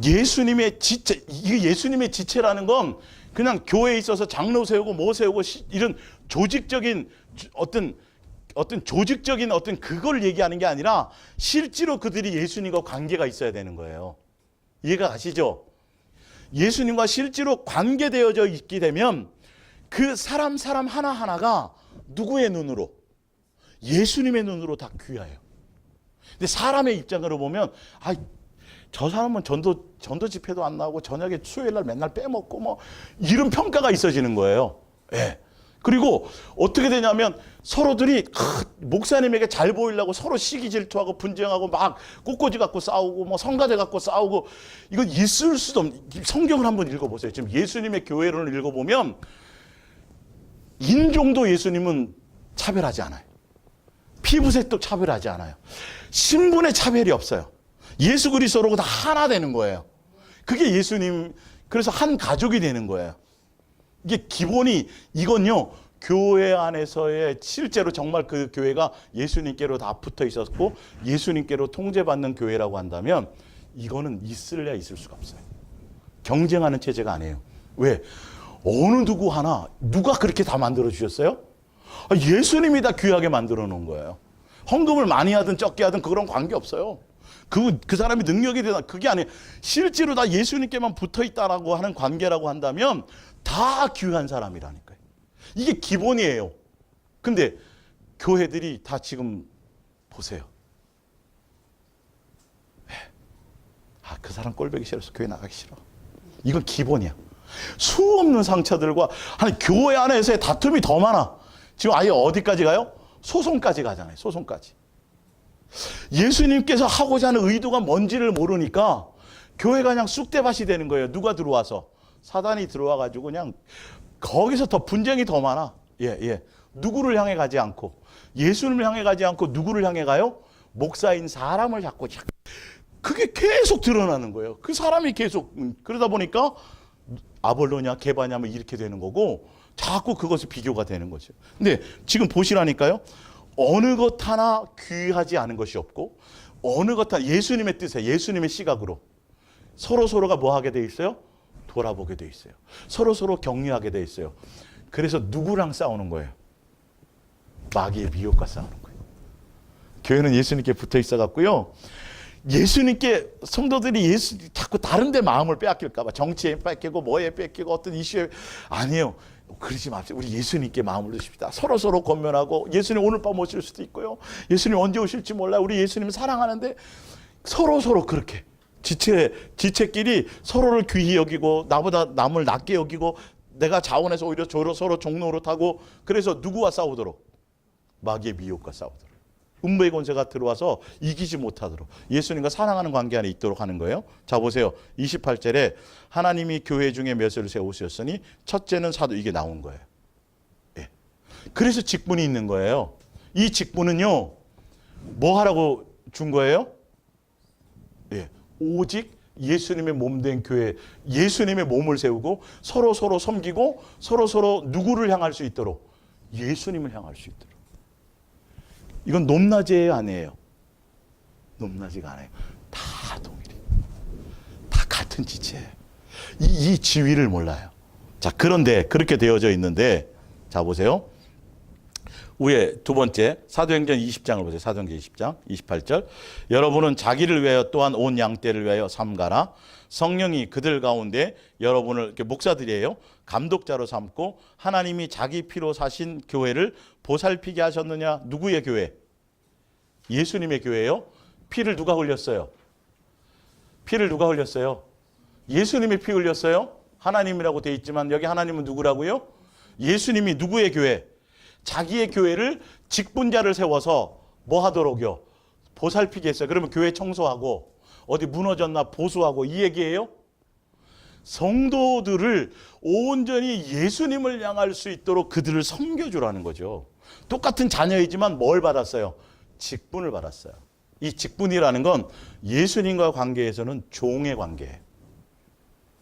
예수님의 지체, 이게 예수님의 지체라는 건 그냥 교회에 있어서 장로 세우고 뭐 세우고 이런 조직적인 어떤 조직적인 어떤 그걸 얘기하는 게 아니라 실제로 그들이 예수님과 관계가 있어야 되는 거예요. 이해가 가시죠? 예수님과 실제로 관계되어져 있게 되면 그 사람 하나하나가 누구의 눈으로? 예수님의 눈으로 다 귀해요. 근데 사람의 입장으로 보면 저 사람은 전도 집회도 안 나오고 저녁에 수요일날 맨날 빼먹고 뭐 이런 평가가 있어지는 거예요. 예. 그리고 어떻게 되냐면 서로들이 목사님에게 잘 보이려고 서로 시기 질투하고 분쟁하고 막 꽃꽂이 갖고 싸우고 뭐 성가대 갖고 싸우고 이건 있을 수도 없는. 성경을 한번 읽어보세요. 지금 예수님의 교회론을 읽어보면 인종도 예수님은 차별하지 않아요. 피부색도 차별하지 않아요. 신분의 차별이 없어요. 예수 그리스도로 다 하나 되는 거예요. 그게 예수님, 그래서 한 가족이 되는 거예요. 이게 기본이 이건요. 교회 안에서의 실제로 정말 그 교회가 예수님께로 다 붙어 있었고 예수님께로 통제받는 교회라고 한다면 이거는 있을래야 있을 수가 없어요. 경쟁하는 체제가 아니에요. 왜? 어느 누구 하나 누가 그렇게 다 만들어 주셨어요? 예수님이 다 귀하게 만들어 놓은 거예요. 헌금을 많이 하든 적게 하든 그런 관계 없어요. 그 사람이 능력이 되나 그게 아니에요. 실제로 다 예수님께만 붙어 있다라고 하는 관계라고 한다면 다 귀한 사람이라니까요. 이게 기본이에요. 근데 교회들이 다 지금 보세요. 그 사람 꼴보기 싫어서 교회 나가기 싫어. 이건 기본이야. 수 없는 상처들과 아니 교회 안에서의 다툼이 더 많아. 지금 아예 어디까지 가요? 소송까지 가잖아요. 소송까지. 예수님께서 하고자 하는 의도가 뭔지를 모르니까 교회가 그냥 쑥대밭이 되는 거예요. 누가 들어와서. 사단이 들어와가지고 그냥 거기서 더 분쟁이 더 많아. 예. 누구를 향해 가지 않고 예수님을 향해 가지 않고 누구를 향해 가요? 목사인 사람을 자꾸 그게 계속 드러나는 거예요. 그 사람이 계속 그러다 보니까 아볼로냐 게바냐 뭐 이렇게 되는 거고 자꾸 그것이 비교가 되는 거죠. 근데 지금 보시라니까요. 어느 것 하나 귀하지 않은 것이 없고 어느 것 하나 예수님의 뜻에 예수님의 시각으로 서로가 뭐 하게 돼 있어요? 돌아보게 돼 있어요. 서로 격려하게 돼 있어요. 그래서 누구랑 싸우는 거예요? 마귀의 미혹과 싸우는 거예요. 교회는 예수님께 붙어 있어 갖고요. 예수님께 성도들이 자꾸 다른 데 마음을 빼앗길까 봐 정치에 뺏기고 뭐에 뺏기고 어떤 이슈에 아니에요. 그러지 마세요. 우리 예수님께 마음을 두십시다. 서로 권면하고 예수님 오늘 밤 오실 수도 있고요. 예수님 언제 오실지 몰라요. 우리 예수님 사랑하는데 서로 그렇게 지체끼리 서로를 귀히 여기고 나보다 남을 낮게 여기고 내가 자원해서 오히려 서로 종로로 타고 그래서 누구와 싸우도록? 마귀의 미혹과 싸우도록. 음부의 권세가 들어와서 이기지 못하도록 예수님과 사랑하는 관계 안에 있도록 하는 거예요. 자 보세요. 28절에 하나님이 교회 중에 몇을 세우셨으니 첫째는 사도 이게 나온 거예요. 예. 그래서 직분이 있는 거예요. 이 직분은요. 뭐 하라고 준 거예요? 예. 오직 예수님의 몸된 교회, 예수님의 몸을 세우고 서로 섬기고 서로 누구를 향할 수 있도록 예수님을 향할 수 있도록. 이건 높낮이에요, 아니에요? 높낮이가 아니에요. 다 동일해. 다 같은 지체예요. 이 지위를 몰라요. 자, 그런데 그렇게 되어져 있는데 자 보세요. 위에 두 번째 사도행전 20장을 보세요. 사도행전 20장 28절. 여러분은 자기를 위하여 또한 온 양떼를 위하여 삼가라. 성령이 그들 가운데 여러분을 이렇게 목사들이에요. 감독자로 삼고 하나님이 자기 피로 사신 교회를 보살피게 하셨느냐? 누구의 교회? 예수님의 교회예요. 피를 누가 흘렸어요? 피를 누가 흘렸어요? 예수님이 피 흘렸어요. 하나님이라고 돼 있지만 여기 하나님은 누구라고요? 예수님이 누구의 교회? 자기의 교회를 직분자를 세워서 뭐 하도록요? 보살피게 했어요. 그러면 교회 청소하고 어디 무너졌나 보수하고 이 얘기예요? 성도들을 온전히 예수님을 향할 수 있도록 그들을 섬겨주라는 거죠. 똑같은 자녀이지만 뭘 받았어요? 직분을 받았어요. 이 직분이라는 건 예수님과 관계에서는 종의 관계예요.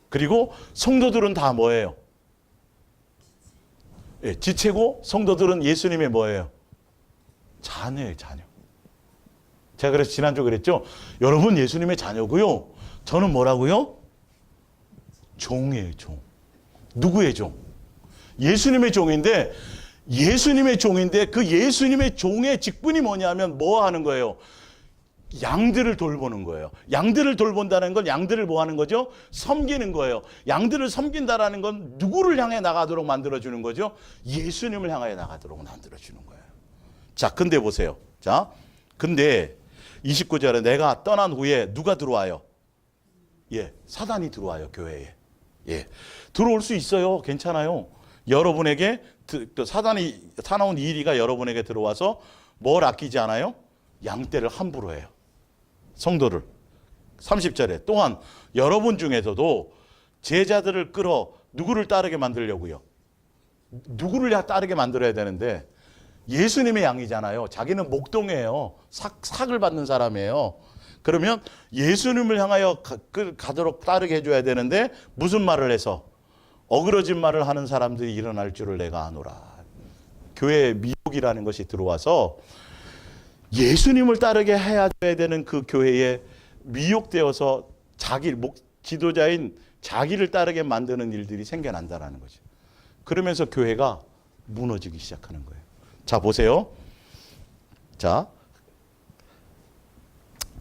그리고 성도들은 다 뭐예요? 예, 지체고 성도들은 예수님의 뭐예요? 자녀예요, 자녀. 제가 그래서 지난주 그랬죠. 여러분 예수님의 자녀고요. 저는 뭐라고요? 종이에요, 종. 누구의 종? 예수님의 종인데 그 예수님의 종의 직분이 뭐냐면 뭐 하는 거예요? 양들을 돌보는 거예요. 양들을 돌본다는 건 양들을 뭐 하는 거죠? 섬기는 거예요. 양들을 섬긴다라는 건 누구를 향해 나가도록 만들어주는 거죠? 예수님을 향해 나가도록 만들어주는 거예요. 자, 근데 보세요. 자, 근데 29절에 내가 떠난 후에 누가 들어와요? 예, 사단이 들어와요, 교회에. 예, 들어올 수 있어요. 괜찮아요. 여러분에게 사단이 사나운 이리가 여러분에게 들어와서 뭘 아끼지 않아요? 양떼를 함부로 해요. 성도를. 30절에 또한 여러분 중에서도 제자들을 끌어 누구를 따르게 만들려고요? 누구를 따르게 만들어야 되는데 예수님의 양이잖아요. 자기는 목동이에요. 삭을 받는 사람이에요. 그러면 예수님을 향하여 가도록 따르게 해줘야 되는데 무슨 말을 해서? 어그러진 말을 하는 사람들이 일어날 줄을 내가 아노라. 교회에 미혹이라는 것이 들어와서 예수님을 따르게 해야 되는 그 교회에 미혹되어서 지도자인 자기를 따르게 만드는 일들이 생겨난다는 거죠. 그러면서 교회가 무너지기 시작하는 거예요. 자, 보세요. 자,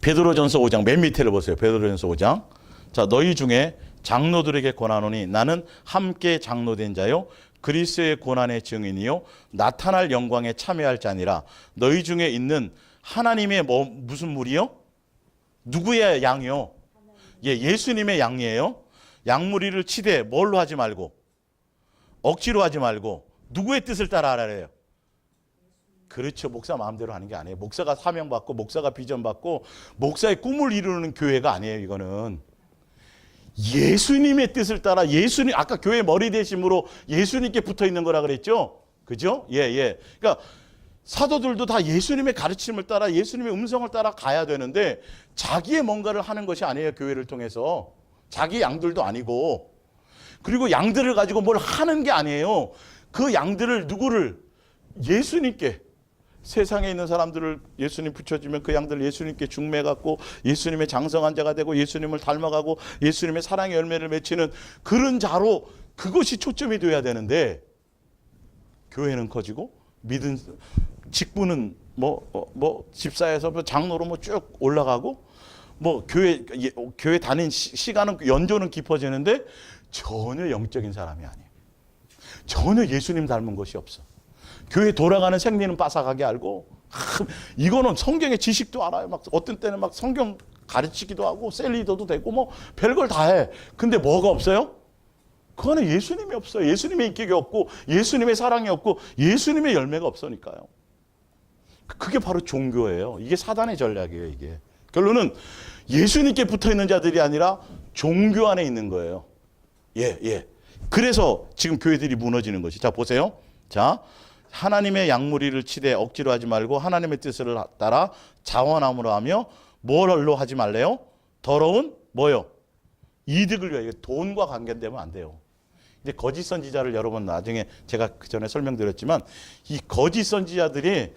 베드로전서 5장 맨 밑에를 보세요. 베드로전서 5장. 자, 너희 중에 장로들에게 권하노니 나는 함께 장로된 자요 그리스도의 고난의 증인이요 나타날 영광에 참여할 자니라. 너희 중에 있는 하나님의 무슨 무리요? 누구의 양이요? 예, 예수님의 양이에요. 양무리를 치되 뭘로 하지 말고 억지로 하지 말고 누구의 뜻을 따라 하래요? 그렇죠. 목사 마음대로 하는 게 아니에요. 목사가 사명받고 목사가 비전받고 목사의 꿈을 이루는 교회가 아니에요. 이거는 예수님의 뜻을 따라 예수님, 아까 교회 머리 대심으로 예수님께 붙어 있는 거라 그랬죠. 그죠? 예, 예. 그러니까 사도들도 다 예수님의 가르침을 따라 예수님의 음성을 따라 가야 되는데 자기의 뭔가를 하는 것이 아니에요. 교회를 통해서. 자기 양들도 아니고. 그리고 양들을 가지고 뭘 하는 게 아니에요. 그 양들을 누구를? 예수님께. 세상에 있는 사람들을 예수님 붙여주면 그 양들 예수님께 중매갖고 예수님의 장성한 자가 되고 예수님을 닮아가고 예수님의 사랑의 열매를 맺히는 그런 자로 그것이 초점이 돼야 되는데 교회는 커지고 믿은 직분은 집사에서 장로로 쭉 올라가고 교회 다닌 시간은 연조는 깊어지는데 전혀 영적인 사람이 아니에요. 전혀 예수님 닮은 것이 없어. 교회 돌아가는 생리는 빠삭하게 알고 이거는 성경의 지식도 알아요. 막 어떤 때는 막 성경 가르치기도 하고 셀리더도 되고 별걸 다 해. 근데 뭐가 없어요? 그 안에 예수님이 없어요. 예수님의 인격이 없고 예수님의 사랑이 없고 예수님의 열매가 없으니까요. 그게 바로 종교예요. 이게 사단의 전략이에요. 이게 결론은 예수님께 붙어있는 자들이 아니라 종교 안에 있는 거예요. 예. 그래서 지금 교회들이 무너지는 것이. 자 보세요. 자 하나님의 양무리를 치되 억지로 하지 말고 하나님의 뜻을 따라 자원함으로 하며 뭘로 하지 말래요? 더러운 뭐요? 이득을 위하여. 돈과 관계되면 안 돼요. 이제 거짓 선지자를 여러분 나중에 제가 그 전에 설명드렸지만 이 거짓 선지자들이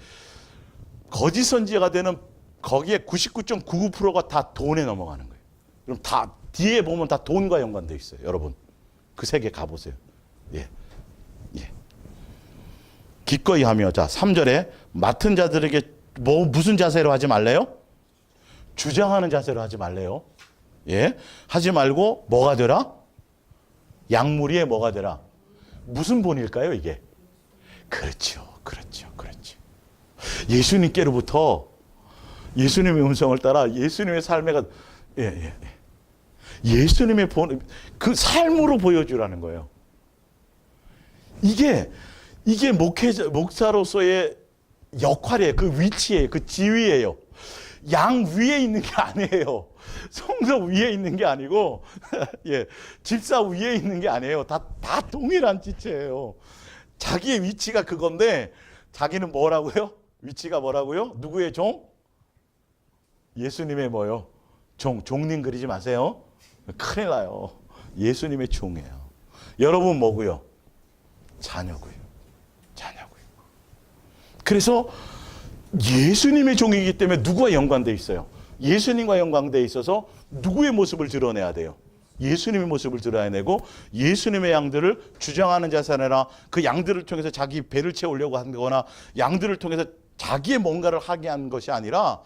거짓 선지자가 되는 거기에 99.99%가 다 돈에 넘어가는 거예요. 그럼 다 뒤에 보면 다 돈과 연관되어 있어요. 여러분 그 세계 가보세요. 예. 기꺼이 하며. 자 3절에 맡은 자들에게 무슨 자세로 하지 말래요? 주장하는 자세로 하지 말래요. 예, 하지 말고 뭐가 되라? 양무리에 뭐가 되라? 무슨 본일까요 이게? 그렇죠. 예수님께로부터 예수님의 음성을 따라 예수님의 삶의 예수님의 그 삶으로 보여주라는 거예요. 이게 목사로서의 역할이에요. 그 위치예요. 그 지위예요. 양 위에 있는 게 아니에요. 성서 위에 있는 게 아니고 집사 위에 있는 게 아니에요. 다 동일한 지체예요. 자기의 위치가 그건데 자기는 뭐라고요? 위치가 뭐라고요? 누구의 종? 예수님의 뭐요? 종님 그리지 마세요. 큰일 나요. 예수님의 종이에요. 여러분 뭐고요? 자녀고요. 그래서 예수님의 종이기 때문에 누구와 연관되어 있어요? 예수님과 연관되어 있어서 누구의 모습을 드러내야 돼요? 예수님의 모습을 드러내고 예수님의 양들을 주장하는 자세나 그 양들을 통해서 자기 배를 채우려고 한거나 양들을 통해서 자기의 뭔가를 하게 한 것이 아니라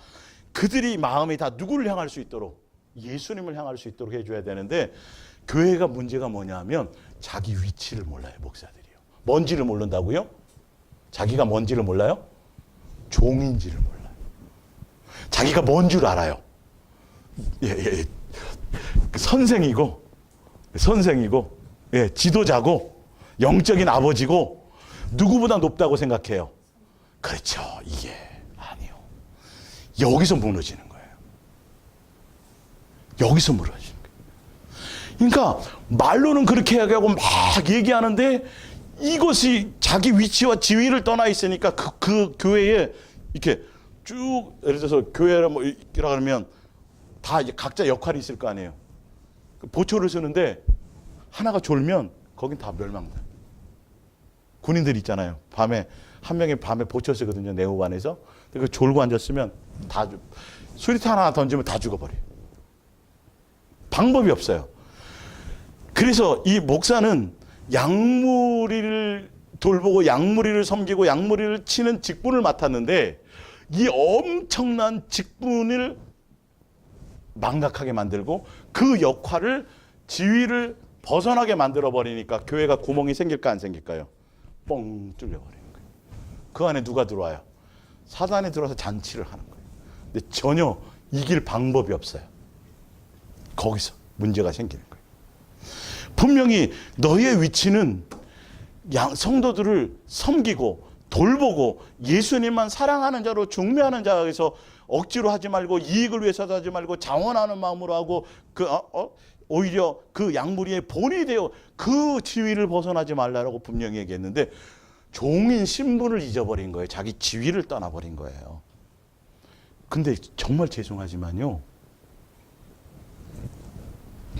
그들이 마음이 다 누구를 향할 수 있도록 예수님을 향할 수 있도록 해줘야 되는데 교회가 문제가 뭐냐면 자기 위치를 몰라요. 목사들이요. 뭔지를 모른다고요? 자기가 뭔지를 몰라요? 종인지를 몰라요. 자기가 뭔 줄 알아요. 선생이고 지도자고 영적인 아버지고 누구보다 높다고 생각해요. 그렇죠. 이게 아니요. 여기서 무너지는 거예요. 그러니까 말로는 그렇게 얘기하고 막 얘기하는데 이것이 자기 위치와 지위를 떠나 있으니까 그 교회에 이렇게 쭉 예를 들어서 교회라 그러면 다 각자 역할이 있을 거 아니에요. 보초를 쓰는데 하나가 졸면 거긴 다 멸망돼. 군인들 있잖아요. 밤에 한 명이 밤에 보초 쓰거든요. 내후반에서. 그 졸고 앉았으면 다 수리탄 하나 던지면 다 죽어버려요. 방법이 없어요. 그래서 이 목사는 양무리를 돌보고 양무리를 섬기고 양무리를 치는 직분을 맡았는데 이 엄청난 직분을 망각하게 만들고 그 역할을 지위를 벗어나게 만들어 버리니까 교회가 구멍이 생길까 안 생길까요? 뻥 뚫려 버리는 거예요. 그 안에 누가 들어와요? 사단이 들어와서 잔치를 하는 거예요. 근데 전혀 이길 방법이 없어요. 거기서 문제가 생기는 거예요. 분명히 너의 위치는 성도들을 섬기고 돌보고 예수님만 사랑하는 자로 중매하는 자에서 억지로 하지 말고 이익을 위해서도 하지 말고 자원하는 마음으로 하고 오히려 그 양무리의 본이 되어 그 지위를 벗어나지 말라고 분명히 얘기했는데 종인 신분을 잊어버린 거예요. 자기 지위를 떠나버린 거예요. 근데 정말 죄송하지만요,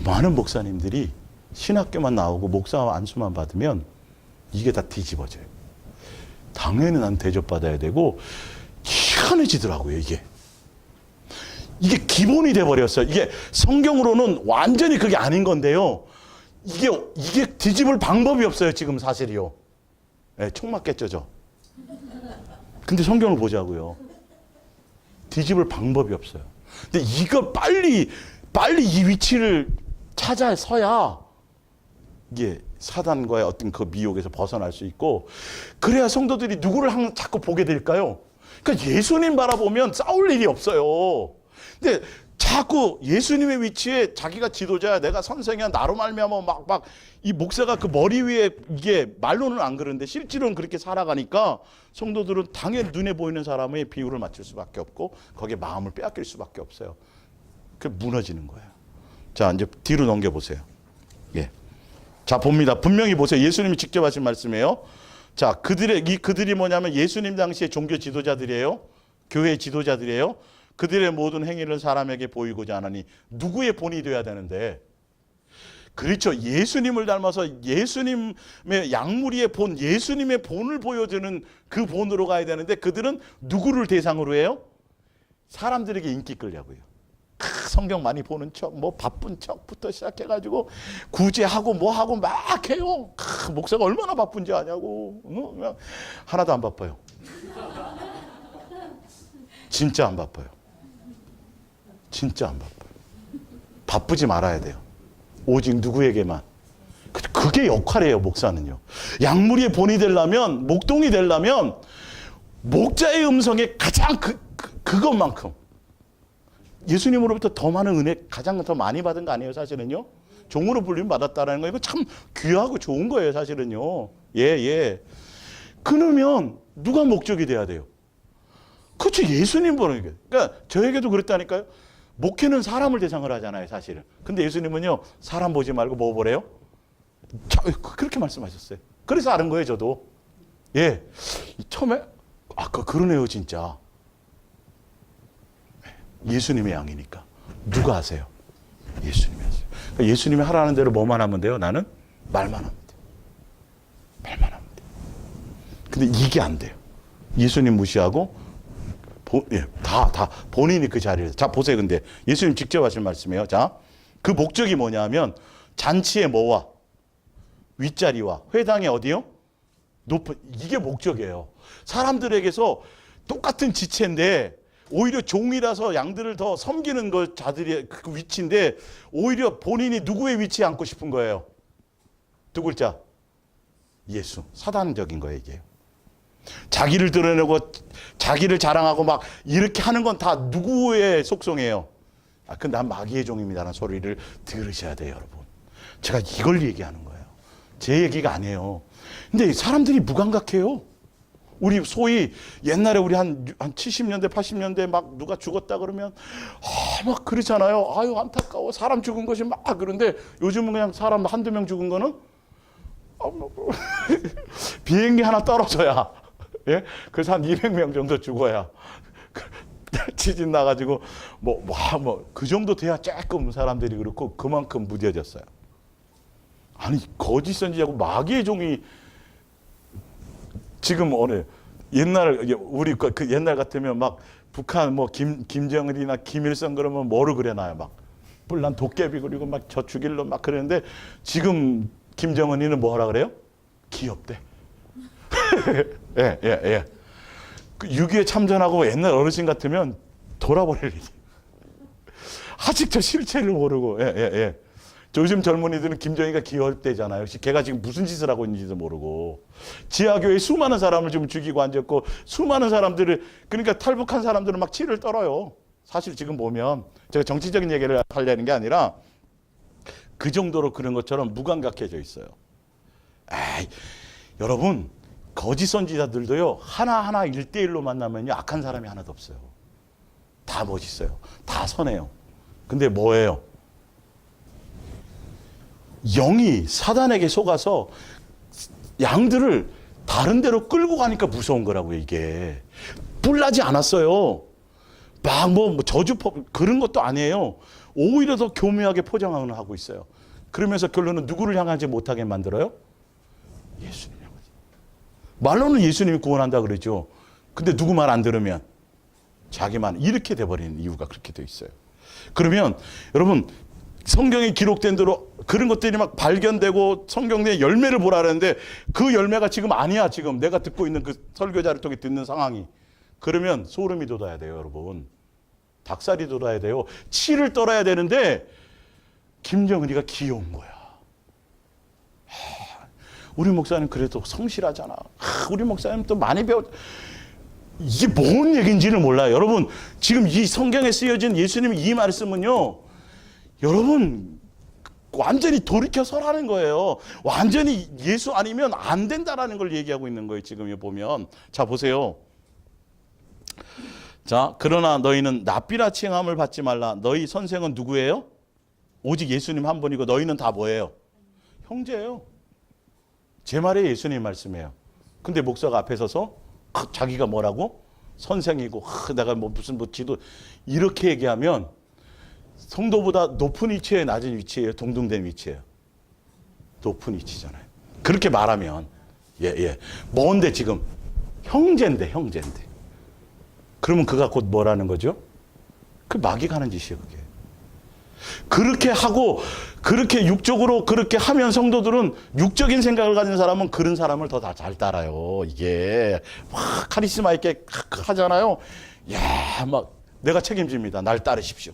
많은 목사님들이 신학교만 나오고 목사 안수만 받으면 이게 다 뒤집어져요. 당연히 난 대접받아야 되고 희한해지더라고요. 이게 기본이 돼버렸어요. 이게 성경으로는 완전히 그게 아닌 건데요, 이게 뒤집을 방법이 없어요. 지금 사실이요. 네, 총 맞겠죠, 저. 근데 성경을 보자고요. 뒤집을 방법이 없어요. 근데 이거 빨리 이 위치를 찾아서야 이게 사단과의 어떤 그 미혹에서 벗어날 수 있고, 그래야 성도들이 누구를 자꾸 보게 될까요? 그러니까 예수님 바라보면 싸울 일이 없어요. 근데 자꾸 예수님의 위치에 자기가 지도자야, 내가 선생이야, 나로 말미암아 막 이 목사가 그 머리 위에, 이게 말로는 안 그런데 실제로는 그렇게 살아가니까 성도들은 당연히 눈에 보이는 사람의 비율을 맞출 수밖에 없고 거기에 마음을 빼앗길 수밖에 없어요. 그 무너지는 거예요. 자, 이제 뒤로 넘겨보세요. 예. 자, 봅니다. 분명히 보세요. 예수님이 직접 하신 말씀이에요. 자, 그들이 뭐냐면 예수님 당시의 종교 지도자들이에요. 교회 지도자들이에요. 그들의 모든 행위를 사람에게 보이고자 하나니 누구의 본이 되어야 되는데, 그렇죠. 예수님을 닮아서 예수님의 양무리의 본, 예수님의 본을 보여주는 그 본으로 가야 되는데, 그들은 누구를 대상으로 해요? 사람들에게 인기 끌려고요. 성경 많이 보는 척, 뭐 바쁜 척부터 시작해가지고 구제하고 뭐하고 막 해요. 목사가 얼마나 바쁜지 아냐고. 그냥 하나도 안 바빠요. 진짜 안 바빠요. 진짜 안 바빠요. 바쁘지 말아야 돼요. 오직 누구에게만. 그게 역할이에요, 목사는요. 양무리의 본이 되려면, 목동이 되려면 목자의 음성에 가장 그것만큼, 예수님으로부터 더 많은 은혜, 가장 더 많이 받은 거 아니에요, 사실은요? 종으로 불림 받았다라는 거, 이거 참 귀하고 좋은 거예요, 사실은요. 예. 그러면 누가 목적이 돼야 돼요? 그렇죠, 예수님 보는 게. 그러니까 저에게도 그랬다니까요. 목회는 사람을 대상으로 하잖아요, 사실은. 근데 예수님은요, 사람 보지 말고 뭐 보래요? 그렇게 말씀하셨어요. 그래서 아는 거예요, 저도. 예. 처음에, 그러네요, 진짜. 예수님의 양이니까. 누가 하세요? 예수님이 하세요. 그러니까 예수님이 하라는 대로 뭐만 하면 돼요? 나는 말만 하면 돼요. 말만 하면 돼요. 근데 이게 안 돼요. 예수님 무시하고, 다 본인이 그 자리에서. 자, 보세요. 근데 예수님 직접 하신 말씀이에요. 자, 그 목적이 뭐냐 하면, 잔치의 뭐와 윗자리와 회당의 어디요? 높은, 이게 목적이에요. 사람들에게서 똑같은 지체인데, 오히려 종이라서 양들을 더 섬기는 것 자들이 그 위치인데, 오히려 본인이 누구의 위치에 앉고 싶은 거예요? 두 글자. 예수. 사단적인 거예요, 이게. 자기를 드러내고 자기를 자랑하고 막 이렇게 하는 건 다 누구의 속성이에요? 난 마귀의 종입니다라는 소리를 들으셔야 돼요, 여러분. 제가 이걸 얘기하는 거예요. 제 얘기가 아니에요. 근데 사람들이 무감각해요. 우리 소위 옛날에 우리 한 70년대, 80년대 막 누가 죽었다 그러면 막 그러잖아요. 아유, 안타까워. 사람 죽은 것이 막 그런데 요즘은 그냥 사람 한두 명 죽은 거는 비행기 하나 떨어져야, 예? 그래서 한 200명 정도 죽어야 지진 나가지고 그 정도 돼야 조금 사람들이 그렇고 그만큼 무뎌졌어요. 아니, 거짓 선지자고 마귀의 종이 지금 옛날 우리 그 옛날 같으면 막 북한 뭐 김정일이나 김일성 그러면 뭐를 그려놔요, 막 뿔난 도깨비 그리고 막 저 죽일로 막 그러는데, 지금 김정은이는 뭐라 그래요? 귀엽대. 예. 그 6.25에 참전하고 옛날 어르신 같으면 돌아버릴 일이. 아직 저 실체를 모르고. 예. 요즘 젊은이들은 김정희가 귀엽대잖아요. 걔가 지금 무슨 짓을 하고 있는지도 모르고. 지하교회에 수많은 사람을 지금 죽이고 앉았고, 수많은 사람들을, 그러니까 탈북한 사람들은 막 치를 떨어요. 사실 지금 보면, 제가 정치적인 얘기를 하려는 게 아니라 그 정도로 그런 것처럼 무감각해져 있어요. 여러분, 거짓 선지자들도요, 하나하나 1대1로 만나면요, 악한 사람이 하나도 없어요. 다 멋있어요. 다 선해요. 근데 뭐예요? 영이 사단에게 속아서 양들을 다른 데로 끌고 가니까 무서운 거라고요, 이게. 뿔나지 않았어요. 막 저주법 그런 것도 아니에요. 오히려 더 교묘하게 포장을 하고 있어요. 그러면서 결론은 누구를 향하지 못하게 만들어요? 예수님 향하지. 말로는 예수님이 구원한다 그러죠. 근데 누구 말 안 들으면 자기만 이렇게 돼버리는 이유가 그렇게 돼 있어요. 그러면 여러분 성경에 기록된 대로 그런 것들이 막 발견되고 성경 내 열매를 보라는데 그 열매가 지금 아니야. 지금 내가 듣고 있는 그 설교자를 통해 듣는 상황이. 그러면 소름이 돋아야 돼요, 여러분. 닭살이 돋아야 돼요. 치를 떨어야 되는데 김정은이가 귀여운 거야. 우리 목사님 그래도 성실하잖아. 우리 목사님 또 많이 배웠. 이게 뭔 얘기인지를 몰라요. 여러분 지금 이 성경에 쓰여진 예수님의 이 말씀은요. 여러분 완전히 돌이켜 서라는 거예요. 완전히 예수 아니면 안 된다라는 걸 얘기하고 있는 거예요. 지금 보면. 자 보세요. 자 그러나 너희는 납비라 칭함을 받지 말라. 너희 선생은 누구예요? 오직 예수님 한 분이고 너희는 다 뭐예요? 형제예요. 제 말에 예수님 말씀이에요. 근데 목사가 앞에 서서 자기가 뭐라고? 선생이고 내가 무슨 지도 이렇게 얘기하면 성도보다 높은 위치에 낮은 위치예요? 동등된 위치예요? 높은 위치잖아요. 그렇게 말하면 뭔데 지금? 형제인데. 그러면 그가 곧 뭐라는 거죠? 그 마귀가 하는 짓이에요. 그게. 그렇게 하고 그렇게 육적으로 그렇게 하면 성도들은 육적인 생각을 가진 사람은 그런 사람을 더 잘 따라요. 이게 막 카리스마 있게 하잖아요. 야, 막 내가 책임집니다. 날 따르십시오.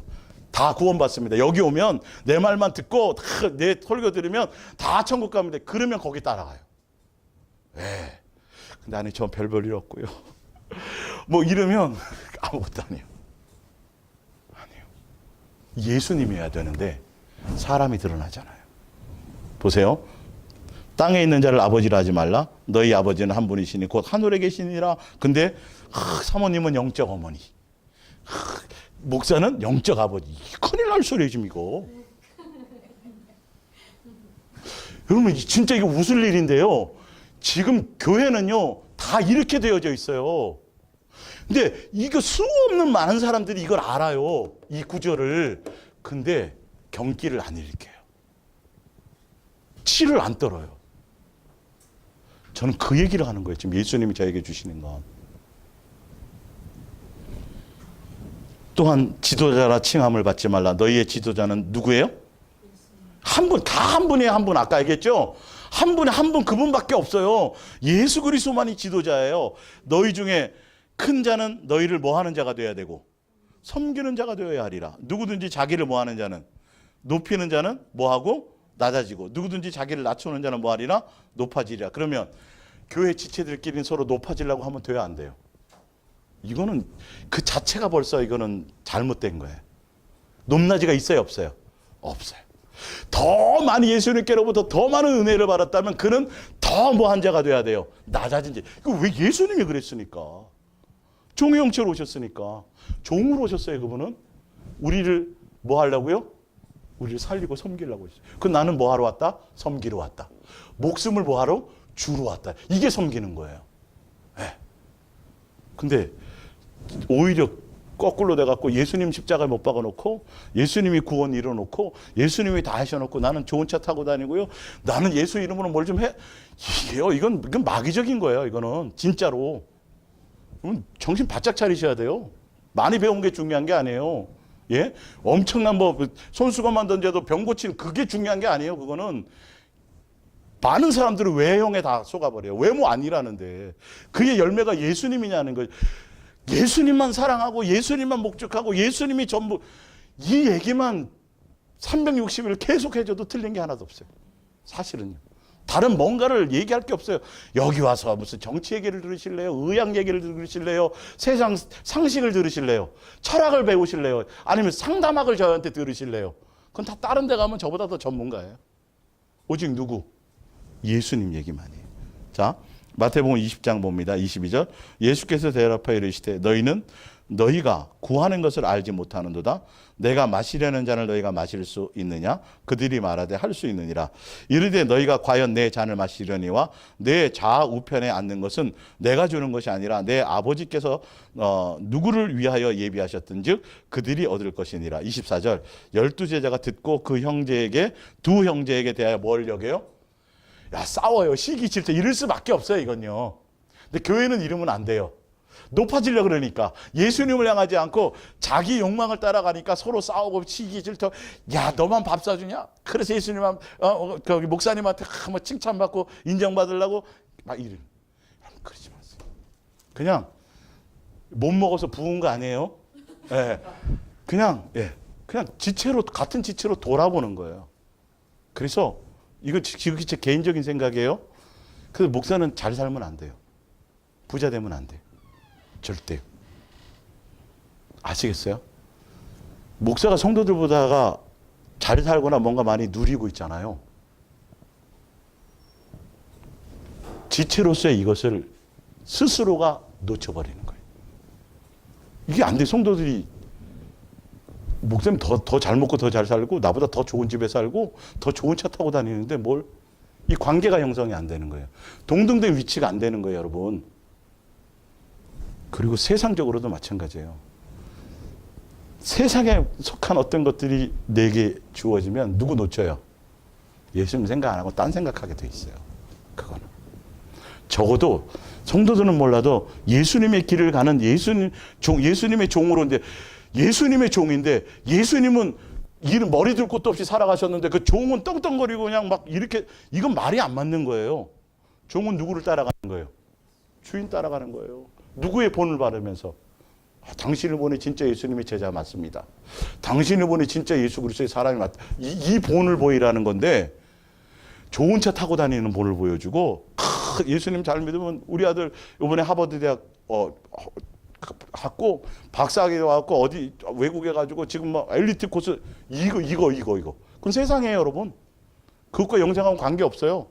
다 구원받습니다. 여기 오면 내 말만 듣고 내 설교 들으면 다 천국 가면 돼. 그러면 거기 따라가요. 예. 근데 아니 전 별 볼 일 없고요. 뭐 이러면 아무것도 아니에요. 예수님이어야 되는데 사람이 드러나잖아요. 보세요. 땅에 있는 자를 아버지라 하지 말라. 너희 아버지는 한 분이시니 곧 하늘에 계시니라. 근데 사모님은 영적 어머니, 목사는 영적 아버지. 큰일 날 소리예요 지금 이거. 여러분 진짜 이거 웃을 일인데요. 지금 교회는요 다 이렇게 되어져 있어요. 근데 이거 수 없는 많은 사람들이 이걸 알아요. 이 구절을. 근데 경기를 안 일으켜요. 치를 안 떨어요. 저는 그 얘기를 하는 거예요. 지금 예수님이 저에게 주시는 건. 또한 지도자라 칭함을 받지 말라. 너희의 지도자는 누구예요? 한 분, 다 한 분이에요. 한 분. 아까 얘기했죠? 한 분에 한 분 그분밖에 없어요. 예수 그리스도만이 지도자예요. 너희 중에 큰 자는 너희를 뭐하는 자가 되어야 되고 섬기는 자가 되어야 하리라. 누구든지 자기를 뭐하는 자는 높이는 자는 뭐하고 낮아지고 누구든지 자기를 낮추는 자는 뭐하리라 높아지리라. 그러면 교회 지체들끼리 서로 높아지려고 하면 돼야 안 돼요. 이거는 그 자체가 벌써 이거는 잘못된 거예요. 높낮이가 있어요 없어요? 없어요. 더 많이 예수님께로부터 더 많은 은혜를 받았다면 그는 더 뭐한 자가 돼야 돼요. 낮아진 자. 왜 예수님이 그랬으니까. 종의 형체로 오셨으니까. 종으로 오셨어요, 그분은. 우리를 뭐 하려고요? 우리를 살리고 섬기려고 했어요. 그 나는 뭐 하러 왔다? 섬기러 왔다. 목숨을 뭐 하러? 주러 왔다. 이게 섬기는 거예요. 네. 근데 오히려 거꾸로 돼갖고 예수님 십자가에 못 박아놓고 예수님이 구원 이뤄놓고 예수님이 다 하셔놓고 나는 좋은 차 타고 다니고요. 나는 예수 이름으로 뭘 좀 해. 이건 마귀적인 거예요. 이거는 진짜로. 정신 바짝 차리셔야 돼요. 많이 배운 게 중요한 게 아니에요. 예? 엄청난 손수건만 던져도 병 고치는 그게 중요한 게 아니에요. 그거는 많은 사람들은 외형에 다 속아버려요. 외모 아니라는데 그의 열매가 예수님이냐는 거예요. 예수님만 사랑하고 예수님만 목적하고 예수님이 전부 이 얘기만 360일 계속 해줘도 틀린 게 하나도 없어요. 사실은요. 다른 뭔가를 얘기할 게 없어요. 여기 와서 무슨 정치 얘기를 들으실래요? 의학 얘기를 들으실래요? 세상 상식을 들으실래요? 철학을 배우실래요? 아니면 상담학을 저한테 들으실래요? 그건 다 다른 데 가면 저보다 더 전문가예요. 오직 누구? 예수님 얘기만이에요. 자, 마태복음 20장 봅니다. 22절. 예수께서 대답하여 이르시되 너희는 너희가 구하는 것을 알지 못하는도다. 내가 마시려는 잔을 너희가 마실 수 있느냐? 그들이 말하되 할 수 있느니라. 이르되 너희가 과연 내 잔을 마시려니와 내 좌우편에 앉는 것은 내가 주는 것이 아니라 내 아버지께서 누구를 위하여 예비하셨든즉 그들이 얻을 것이니라. 24절. 12제자가 듣고 그 형제에게 두 형제에게 대하여 뭘 여겨요? 야, 싸워요. 시기 질투 이럴 수밖에 없어요, 이건요. 근데 교회는 이러면 안 돼요. 높아지려고 그러니까 예수님을 향하지 않고 자기 욕망을 따라가니까 서로 싸우고 시기 질투. 야, 너만 밥 사주냐? 그래서 예수님한 거기 목사님한테 뭐 칭찬받고 인정받으려고 막 이런. 그러지 마세요. 그냥 못 먹어서 부은 거 아니에요? 예. 그냥 지체로 같은 지체로 돌아보는 거예요. 그래서 이거 지극히 제 개인적인 생각이에요. 그래서 목사는 잘 살면 안 돼요. 부자 되면 안 돼요. 절대. 아시겠어요? 목사가 성도들보다가 잘 살거나 뭔가 많이 누리고 있잖아요. 지체로서의 이것을 스스로가 놓쳐버리는 거예요. 이게 안 돼. 성도들이 목사님 더 잘 먹고 더 잘 살고 나보다 더 좋은 집에 살고 더 좋은 차 타고 다니는데 뭘? 이 관계가 형성이 안 되는 거예요. 동등된 위치가 안 되는 거예요, 여러분. 그리고 세상적으로도 마찬가지예요. 세상에 속한 어떤 것들이 내게 주어지면 누구 놓쳐요? 예수님 생각 안 하고 딴 생각하게 돼 있어요. 그거는. 적어도 성도들은 몰라도 예수님의 길을 가는 예수님의 종으로인데 예수님의 종인데 예수님은 머리 둘 곳도 없이 살아가셨는데 그 종은 떵떵거리고 그냥 막 이렇게 이건 말이 안 맞는 거예요. 종은 누구를 따라가는 거예요? 주인 따라가는 거예요. 누구의 본을 받으면서 당신을 보니 진짜 예수님의 제자 맞습니다. 당신을 보니 진짜 예수 그리스도의 사람이 맞다. 이 본을 보이라는 건데 좋은 차 타고 다니는 본을 보여주고 예수님 잘 믿으면 우리 아들 이번에 하버드 대학 갔고 박사학위 나왔고 어디 외국에 가지고 지금 막 엘리트 코스 이거 그건 세상이에요, 여러분. 그것과 영생하고는 관계 없어요.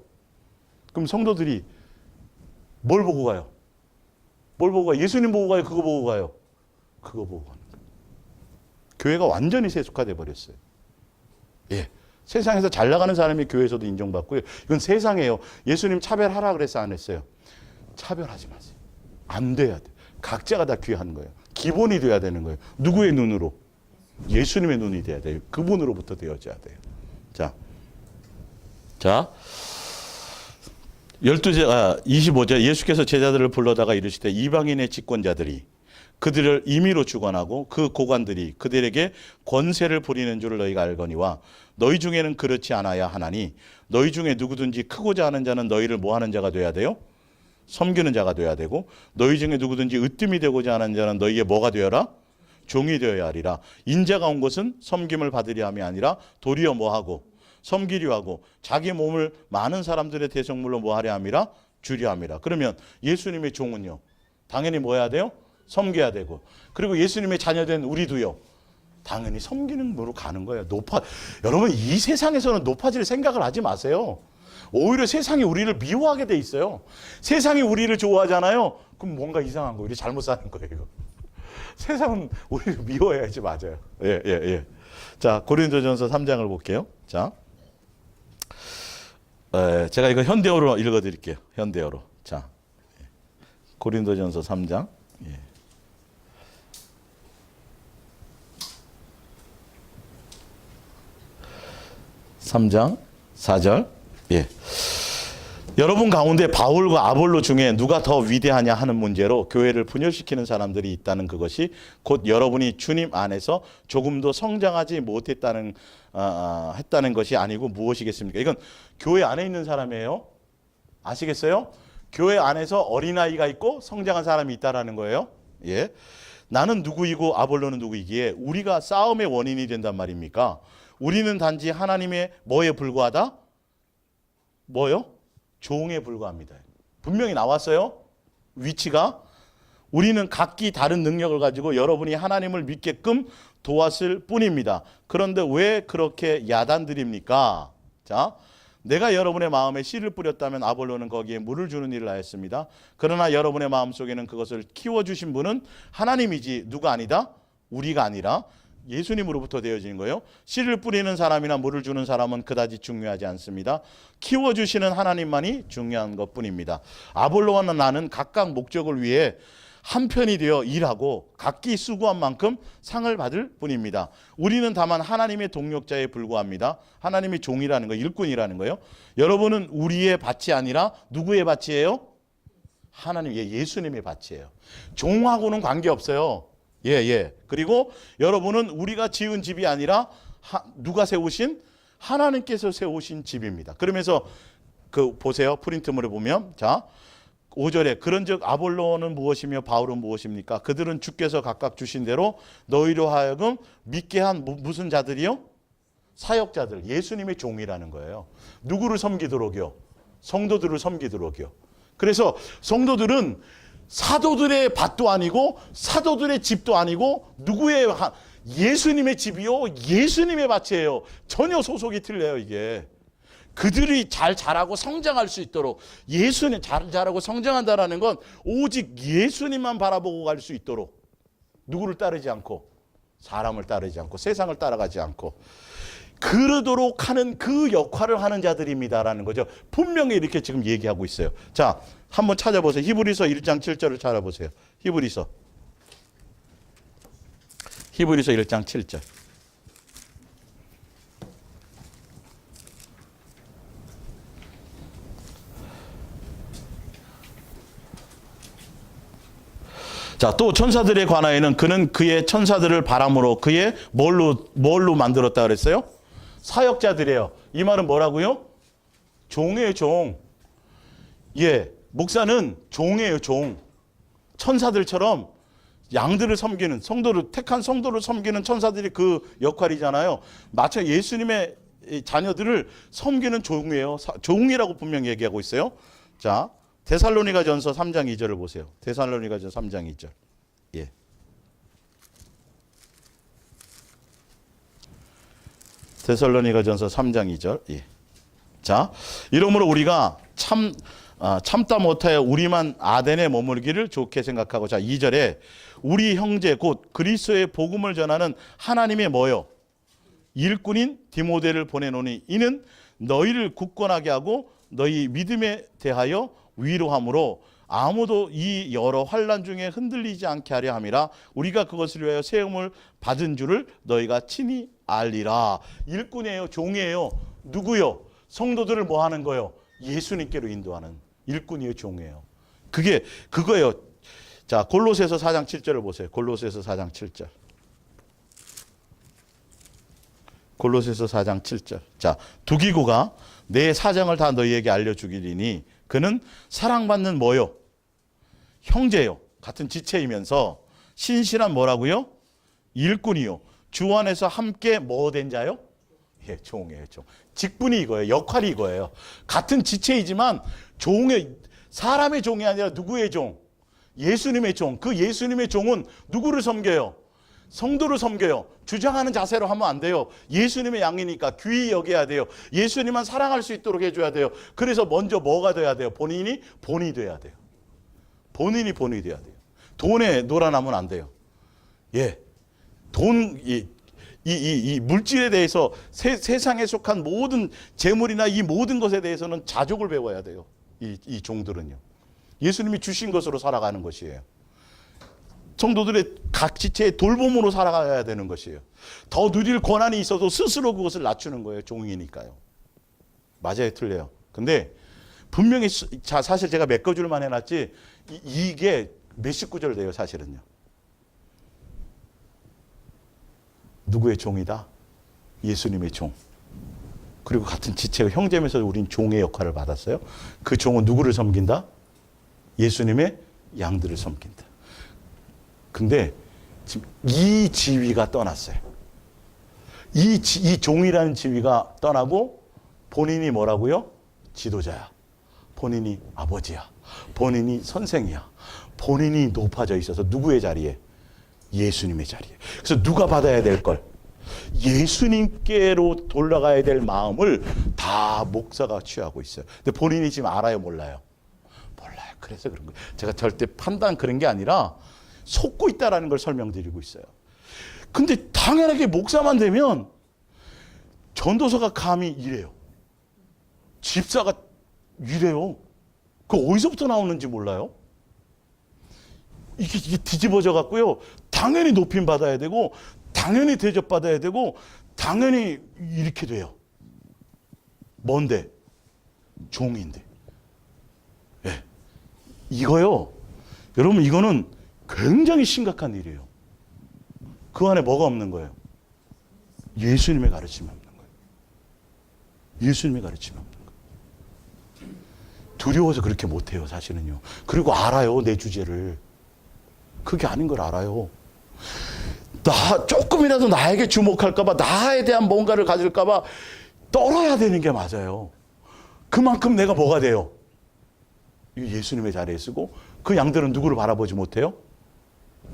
그럼 성도들이 뭘 보고 가요? 뭘 보고 가요? 예수님 보고 가요? 그거 보고 가요? 그거 보고 가는 거예요. 교회가 완전히 세속화돼 버렸어요. 예. 세상에서 잘 나가는 사람이 교회에서도 인정받고요. 이건 세상이에요. 예수님 차별하라 그래서 안 했어요. 차별하지 마세요. 안 돼야 돼. 각자가 다 귀한 거예요. 기본이 돼야 되는 거예요. 누구의 눈으로? 예수님의 눈이 돼야 돼요. 그분으로부터 되어져야 돼요. 자. 25절 예수께서 제자들을 불러다가 이르시되 이방인의 집권자들이 그들을 임의로 주관하고 그 고관들이 그들에게 권세를 부리는 줄을 너희가 알거니와 너희 중에는 그렇지 않아야 하나니 너희 중에 누구든지 크고자 하는 자는 너희를 뭐 하는 자가 돼야 돼요? 섬기는 자가 돼야 되고 너희 중에 누구든지 으뜸이 되고자 하는 자는 너희의 뭐가 되어라? 종이 되어야 하리라. 인자가 온 것은 섬김을 받으려 함이 아니라 도리어 뭐하고 섬기려 하고 자기 몸을 많은 사람들의 대속물로 뭐 하려 함이라? 주려 함이라. 그러면 예수님의 종은요. 당연히 뭐 해야 돼요? 섬겨야 되고. 그리고 예수님의 자녀된 우리도요. 당연히 섬기는 으로 가는 거예요. 여러분 이 세상에서는 높아질 생각을 하지 마세요. 오히려 세상이 우리를 미워하게 돼 있어요. 세상이 우리를 좋아하잖아요. 그럼 뭔가 이상한 거, 우리 잘못 사는 거예요. 세상은 우리를 미워해야지 맞아요. 예. 자, 고린도전서 3장을 볼게요. 자, 제가 이거 현대어로 읽어드릴게요. 현대어로. 자, 고린도전서 3장. 예. 3장 4절. 예. 여러분 가운데 바울과 아볼로 중에 누가 더 위대하냐 하는 문제로 교회를 분열시키는 사람들이 있다는 그것이 곧 여러분이 주님 안에서 조금도 성장하지 못했다는 했다는 것이 아니고 무엇이겠습니까? 이건 교회 안에 있는 사람이에요. 아시겠어요? 교회 안에서 어린아이가 있고 성장한 사람이 있다라는 거예요. 예. 나는 누구이고 아볼로는 누구이기에 우리가 싸움의 원인이 된단 말입니까? 우리는 단지 하나님의 뭐에 불과하다? 뭐요? 종에 불과합니다. 분명히 나왔어요. 위치가. 우리는 각기 다른 능력을 가지고 여러분이 하나님을 믿게끔 도왔을 뿐입니다. 그런데 왜 그렇게 야단드립니까? 자, 내가 여러분의 마음에 씨를 뿌렸다면 아볼로는 거기에 물을 주는 일을 하였습니다. 그러나 여러분의 마음속에는 그것을 키워주신 분은 하나님이지 누가 아니다? 우리가 아니라 예수님으로부터 되어지는 거예요. 씨를 뿌리는 사람이나 물을 주는 사람은 그다지 중요하지 않습니다. 키워주시는 하나님만이 중요한 것뿐입니다. 아볼로와 나는 각각 목적을 위해 한편이 되어 일하고 각기 수고한 만큼 상을 받을 뿐입니다. 우리는 다만 하나님의 동력자에 불과합니다. 하나님의 종이라는 거, 일꾼이라는 거예요. 여러분은 우리의 밭이 아니라 누구의 밭이에요? 하나님의, 예수님의 밭이에요. 종하고는 관계없어요. 그리고 여러분은 우리가 지은 집이 아니라 누가 세우신? 하나님께서 세우신 집입니다. 그러면서 보세요. 프린트물에 보면 자 5절에 그런즉 아볼로는 무엇이며 바울은 무엇입니까? 그들은 주께서 각각 주신 대로 너희로 하여금 믿게 한 무슨 자들이요? 사역자들, 예수님의 종이라는 거예요. 누구를 섬기도록요? 성도들을 섬기도록요. 그래서 성도들은 사도들의 밭도 아니고 사도들의 집도 아니고 누구의 예수님의 집이요, 예수님의 밭이에요. 전혀 소속이 틀려요 이게. 그들이 잘 자라고 성장할 수 있도록, 예수님 잘 자라고 성장한다는 건 오직 예수님만 바라보고 갈 수 있도록, 누구를 따르지 않고, 사람을 따르지 않고, 세상을 따라가지 않고 그러도록 하는 그 역할을 하는 자들입니다라는 거죠. 분명히 이렇게 지금 얘기하고 있어요. 자, 한번 찾아보세요. 히브리서 1장 7절을 찾아보세요. 히브리서 1장 7절. 자, 또 천사들에 관하여는 그는 그의 천사들을 바람으로 그의 뭘로 만들었다 그랬어요? 사역자들이에요. 이 말은 뭐라고요? 종이에요, 종. 목사는 종이에요, 종. 천사들처럼 양들을 섬기는, 택한 성도를 섬기는 천사들이 그 역할이잖아요. 마치 예수님의 자녀들을 섬기는 종이에요. 종이라고 분명히 얘기하고 있어요. 자, 데살로니가전서 3장 2절을 보세요. 데살로니가전서 3장 2절. 데살로니가전서 3장 2절. 자, 이러므로 우리가 참다 못하여 우리만 아덴에 머물기를 좋게 생각하고, 자 2절에 우리 형제 곧 그리스도의 복음을 전하는 하나님의 뭐요? 일꾼인 디모데를 보내노니 이는 너희를 굳건하게 하고 너희 믿음에 대하여 위로함으로 아무도 이 여러 환난 중에 흔들리지 않게 하려 함이라. 우리가 그것을 위하여 세움을 받은 줄을 너희가 친히 알리라. 일꾼이에요, 종이에요. 누구요? 성도들을 뭐 하는 거요? 예수님께로 인도하는 일꾼이에요, 종이에요. 그거예요. 자, 골로새서 4장 7절을 보세요. 골로새서 4장 7절. 골로새서 4장 7절. 자, 두기고가 내 사정을 다 너희에게 알려주기리니 그는 사랑받는 뭐요? 형제요. 같은 지체이면서 신실한 뭐라고요? 일꾼이요. 주 안에서 함께 뭐 된 자요? 종이에요, 종. 직분이 이거예요. 역할이 이거예요. 같은 지체이지만 사람의 종이 아니라 누구의 종? 예수님의 종. 그 예수님의 종은 누구를 섬겨요? 성도를 섬겨요. 주장하는 자세로 하면 안 돼요. 예수님의 양이니까 귀히 여겨야 돼요. 예수님만 사랑할 수 있도록 해줘야 돼요. 그래서 먼저 뭐가 돼야 돼요? 본인이 본이 돼야 돼요. 본인이 본이 돼야 돼요. 돈에 놀아나면 안 돼요. 이 물질에 대해서 세상에 속한 모든 재물이나 이 모든 것에 대해서는 자족을 배워야 돼요. 이 종들은요. 예수님이 주신 것으로 살아가는 것이에요. 성도들의 각 지체의 돌봄으로 살아가야 되는 것이에요. 더 누릴 권한이 있어도 스스로 그것을 낮추는 거예요. 종이니까요. 맞아요, 틀려요. 근데 분명히 사실 제가 메꿔줄만 해놨지 이게 몇십 구절 돼요, 사실은요. 누구의 종이다? 예수님의 종. 그리고 같은 지체가 형제면서 우린 종의 역할을 받았어요. 그 종은 누구를 섬긴다? 예수님의 양들을 섬긴다. 근데 지금 이 지위가 떠났어요. 이 종이라는 지위가 떠나고 본인이 뭐라고요? 지도자야. 본인이 아버지야. 본인이 선생이야. 본인이 높아져 있어서 누구의 자리에? 예수님의 자리에. 그래서 누가 받아야 될 걸? 예수님께로 돌아가야 될 마음을 다 목사가 취하고 있어요. 근데 본인이 지금 알아요, 몰라요? 몰라요. 그래서 그런 거예요. 제가 절대 판단 그런 게 아니라 속고 있다라는 걸 설명드리고 있어요. 근데 당연하게 목사만 되면 전도사가 감히 이래요. 집사가 이래요. 그 어디서부터 나오는지 몰라요? 이게 뒤집어져 갖고요. 당연히 높임 받아야 되고, 당연히 대접 받아야 되고, 당연히 이렇게 돼요. 뭔데? 종인데. 예. 이거요. 여러분, 이거는 굉장히 심각한 일이에요. 그 안에 뭐가 없는 거예요? 예수님의 가르침이 없는 거예요. 예수님의 가르침이 없는 거예요. 두려워서 그렇게 못해요, 사실은요. 그리고 알아요, 내 주제를. 그게 아닌 걸 알아요. 나 조금이라도 나에게 주목할까봐, 나에 대한 뭔가를 가질까봐 떨어야 되는 게 맞아요. 그만큼 내가 뭐가 돼요? 예수님의 자리에 쓰고, 그 양들은 누구를 바라보지 못해요?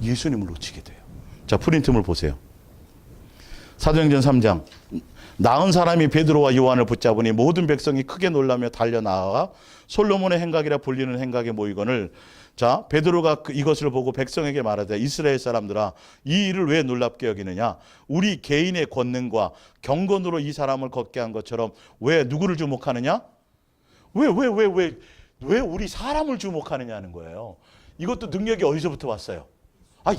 예수님을 놓치게 돼요. 자, 프린트물 보세요. 사도행전 3장. 나은 사람이 베드로와 요한을 붙잡으니 모든 백성이 크게 놀라며 달려나가 솔로몬의 행각이라 불리는 행각에 모이거늘. 자, 베드로가 이것을 보고 백성에게 말하되 이스라엘 사람들아, 이 일을 왜 놀랍게 여기느냐? 우리 개인의 권능과 경건으로 이 사람을 걷게 한 것처럼 왜 누구를 주목하느냐? 왜 우리 사람을 주목하느냐는 거예요. 이것도 능력이 어디서부터 왔어요?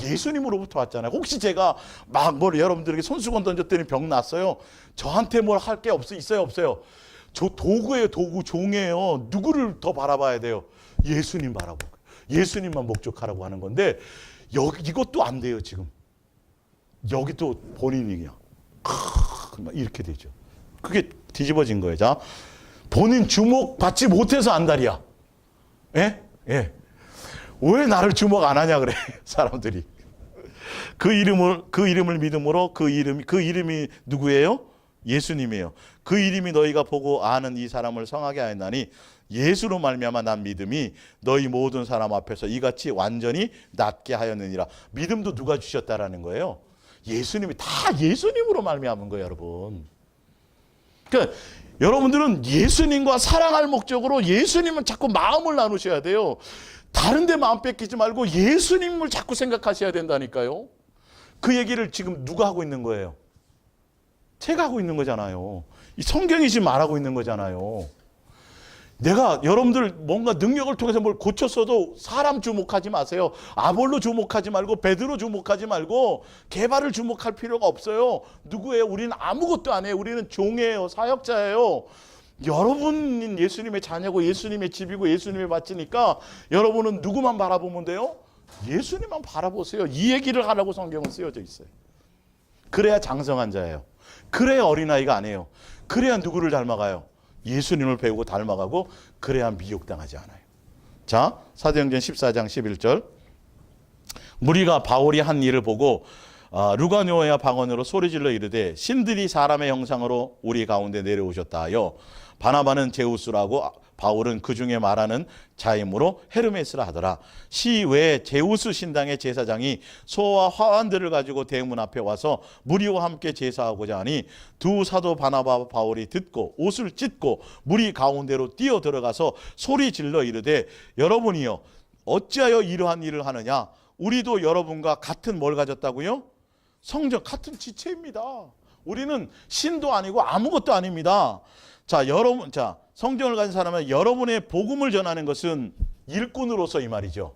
예수님으로부터 왔잖아요. 혹시 제가 막 여러분들에게 손수건 던졌더니 병 났어요? 저한테 뭘 할 게 있어요, 없어요? 저 도구예요, 도구, 종이에요. 누구를 더 바라봐야 돼요? 예수님 바라보고, 예수님만 목적하라고 하는 건데, 이것도 안 돼요, 지금. 여기 또 본인이야. 이렇게 되죠. 그게 뒤집어진 거예요. 자, 본인 주목받지 못해서 안달이야. 예? 예. 왜 나를 주목 안 하냐 그래, 사람들이. 그 이름을 믿음으로 그 이름이 누구예요? 예수님이에요. 그 이름이 너희가 보고 아는 이 사람을 성하게 하였나니 예수로 말미암아 난 믿음이 너희 모든 사람 앞에서 이같이 완전히 낫게 하였느니라. 믿음도 누가 주셨다라는 거예요? 예수님이. 다 예수님으로 말미암은 거예요, 여러분. 그러니까 여러분들은 예수님과 사랑할 목적으로 예수님은 자꾸 마음을 나누셔야 돼요. 다른 데 마음 뺏기지 말고 예수님을 자꾸 생각하셔야 된다니까요. 그 얘기를 지금 누가 하고 있는 거예요? 제가 하고 있는 거잖아요. 이 성경이 지금 말하고 있는 거잖아요. 내가 여러분들 뭔가 능력을 통해서 뭘 고쳤어도 사람 주목하지 마세요. 아볼로 주목하지 말고 베드로 주목하지 말고 개발을 주목할 필요가 없어요. 누구예요? 우리는 아무것도 안 해요. 우리는 종이에요. 사역자예요. 여러분은 예수님의 자녀고 예수님의 집이고 예수님의 밭이니까 여러분은 누구만 바라보면 돼요? 예수님만 바라보세요. 이 얘기를 하라고 성경은 쓰여져 있어요. 그래야 장성한 자예요. 그래야 어린아이가 아니에요. 그래야 누구를 닮아가요? 예수님을 배우고 닮아가고, 그래야 미혹당하지 않아요. 자, 사도행전 14장 11절. 무리가 바울이 한 일을 보고 루가뇨와 방언으로 소리질러 이르되 신들이 사람의 형상으로 우리 가운데 내려오셨다 하여 바나바는 제우스라고 바울은 그 중에 말하는 자이므로 헤르메스라 하더라. 시외 제우스 신당의 제사장이 소와 화환들을 가지고 대문 앞에 와서 무리와 함께 제사하고자 하니 두 사도 바나바와 바울이 듣고 옷을 찢고 무리 가운데로 뛰어 들어가서 소리 질러 이르되 여러분이여 어찌하여 이러한 일을 하느냐? 우리도 여러분과 같은 뭘 가졌다고요? 성전, 같은 지체입니다. 우리는 신도 아니고 아무것도 아닙니다. 자, 여러분, 성경을 가진 사람은 여러분의 복음을 전하는 것은 일꾼으로서 이 말이죠.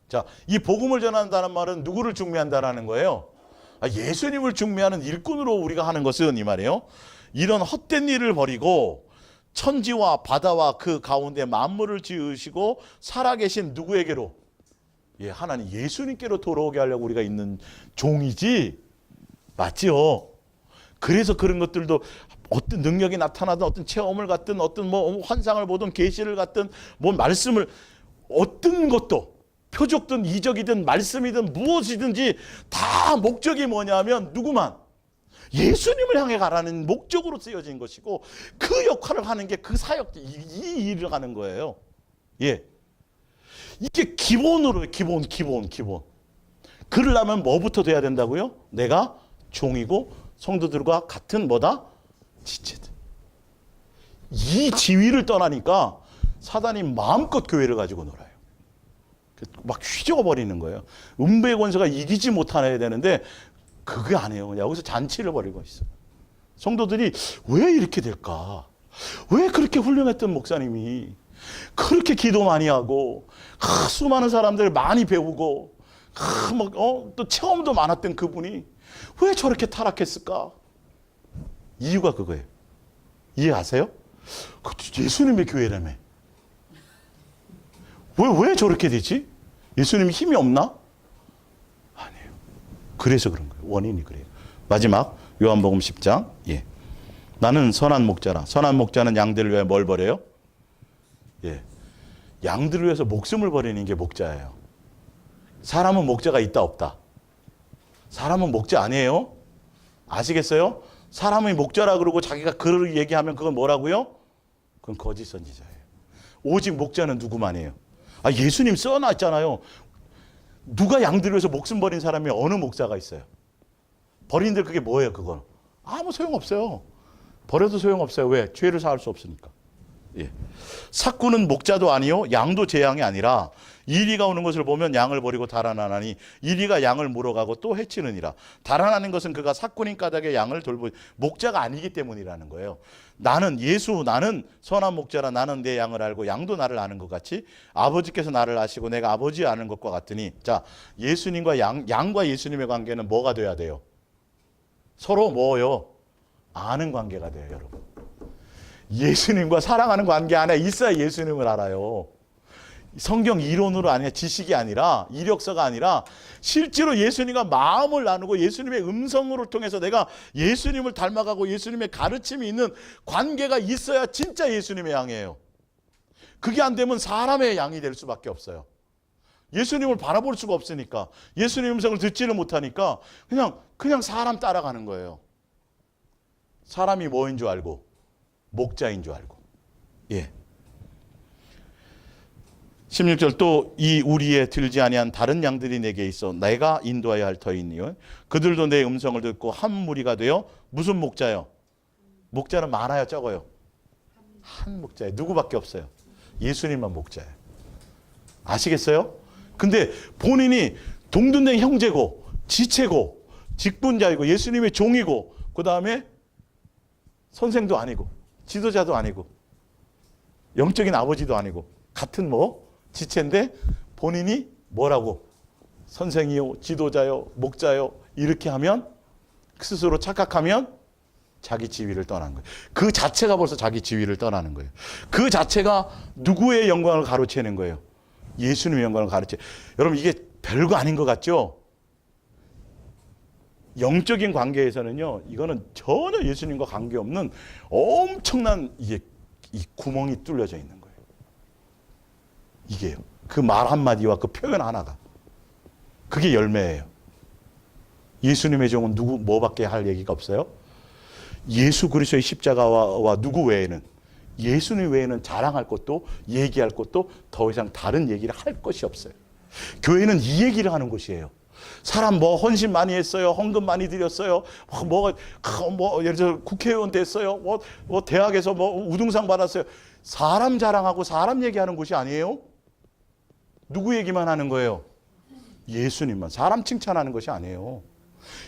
자, 이 복음을 전한다는 말은 누구를 중매한다라는 거예요? 예수님을 중매하는 일꾼으로 우리가 하는 것은 이 말이에요. 이런 헛된 일을 버리고 천지와 바다와 그 가운데 만물을 지으시고 살아계신 누구에게로? 하나님 예수님께로 돌아오게 하려고 우리가 있는 종이지. 맞지요? 그래서 그런 것들도 어떤 능력이 나타나든 어떤 체험을 갖든 어떤 환상을 보든 계시를 갖든 말씀을 어떤 것도 표적든 이적이든 말씀이든 무엇이든지 다 목적이 뭐냐면 누구만? 예수님을 향해 가라는 목적으로 쓰여진 것이고 그 역할을 하는 게 그 사역, 이 일을 하는 거예요. 이게 기본으로 기본. 그러려면 뭐부터 돼야 된다고요? 내가 종이고 성도들과 같은 뭐다? 지체들. 이 지위를 떠나니까 사단이 마음껏 교회를 가지고 놀아요. 막 휘저어버리는 거예요. 음부의 권세가 이기지 못하야 되는데 그게 안 해요. 여기서 잔치를 벌이고 있어요. 성도들이 왜 이렇게 될까? 왜 그렇게 훌륭했던 목사님이 그렇게 기도 많이 하고 수많은 사람들 많이 배우고 또 체험도 많았던 그분이 왜 저렇게 타락했을까? 이유가 그거예요. 이해하세요? 예수님의 교회라며. 왜 저렇게 되지? 예수님이 힘이 없나? 아니에요. 그래서 그런 거예요. 원인이 그래요. 마지막 요한복음 10장. 예. 나는 선한 목자라. 선한 목자는 양들을 위해 뭘 버려요? 예. 양들을 위해서 목숨을 버리는 게 목자예요. 사람은 목자가 있다 없다. 사람은 목자 아니에요. 아시겠어요? 사람이 목자라 그러고 자기가 그를 얘기하면 그건 뭐라고요? 그건 거짓 선지자예요. 오직 목자는 누구만이에요? 예수님 써놨잖아요. 누가 양들을 위해서 목숨 버린 사람이 어느 목자가 있어요? 버린들 그게 뭐예요? 그건 아무 소용없어요. 버려도 소용없어요. 왜? 죄를 사할 수 없으니까. 예. 삭구는 목자도 아니요 양도 제 양이 아니라 이리가 오는 것을 보면 양을 버리고 달아나나니 이리가 양을 물어가고 또 해치느니라. 달아나는 것은 그가 삭구인 까닭에 양을 돌보 목자가 아니기 때문이라는 거예요. 나는 선한 목자라. 나는 내 양을 알고 양도 나를 아는 것 같이 아버지께서 나를 아시고 내가 아버지 아는 것과 같으니. 자, 예수님과 양과 예수님의 관계는 뭐가 돼야 돼요? 서로 뭐요? 아는 관계가 돼요, 여러분. 예수님과 사랑하는 관계 안에 있어야 예수님을 알아요. 성경 이론으로 아니라 지식이 아니라 이력서가 아니라 실제로 예수님과 마음을 나누고 예수님의 음성을 통해서 내가 예수님을 닮아가고 예수님의 가르침이 있는 관계가 있어야 진짜 예수님의 양이에요. 그게 안 되면 사람의 양이 될 수밖에 없어요. 예수님을 바라볼 수가 없으니까, 예수님의 음성을 듣지를 못하니까 그냥 사람 따라가는 거예요. 사람이 뭐인 줄 알고 목자인 줄 알고. 예. 16절 또 이 우리에 들지 아니한 다른 양들이 내게 있어 내가 인도하여야 할 터이니요 그들도 내 음성을 듣고 한 무리가 되어. 무슨 목자요? 목자는 많아요, 적어요? 한 목자예요. 누구밖에 없어요? 예수님만 목자예요. 아시겠어요? 근데 본인이 동등된 형제고 지체고 직분자이고 예수님의 종이고 그 다음에 선생도 아니고 지도자도 아니고 영적인 아버지도 아니고 같은 지체인데 본인이 뭐라고? 선생이요, 지도자요, 목자요 이렇게 하면 스스로 착각하면 자기 지위를 떠나는 거예요. 그 자체가 벌써 자기 지위를 떠나는 거예요. 그 자체가 누구의 영광을 가로채는 거예요? 예수님의 영광을 가로채. 여러분 이게 별거 아닌 것 같죠? 영적인 관계에서는요, 이거는 전혀 예수님과 관계없는 엄청난 이 구멍이 뚫려져 있는 거예요. 이게요. 그 말 한마디와 그 표현 하나가. 그게 열매예요. 예수님의 종은 뭐밖에 할 얘기가 없어요? 예수 그리스도의 십자가와 누구 외에는, 예수님 외에는 자랑할 것도 얘기할 것도 더 이상 다른 얘기를 할 것이 없어요. 교회는 이 얘기를 하는 곳이에요. 사람 헌신 많이 했어요. 헌금 많이 드렸어요. 예를 들어 국회의원 됐어요. 대학에서 우등상 받았어요. 사람 자랑하고 사람 얘기하는 곳이 아니에요. 누구 얘기만 하는 거예요? 예수님만. 사람 칭찬하는 것이 아니에요.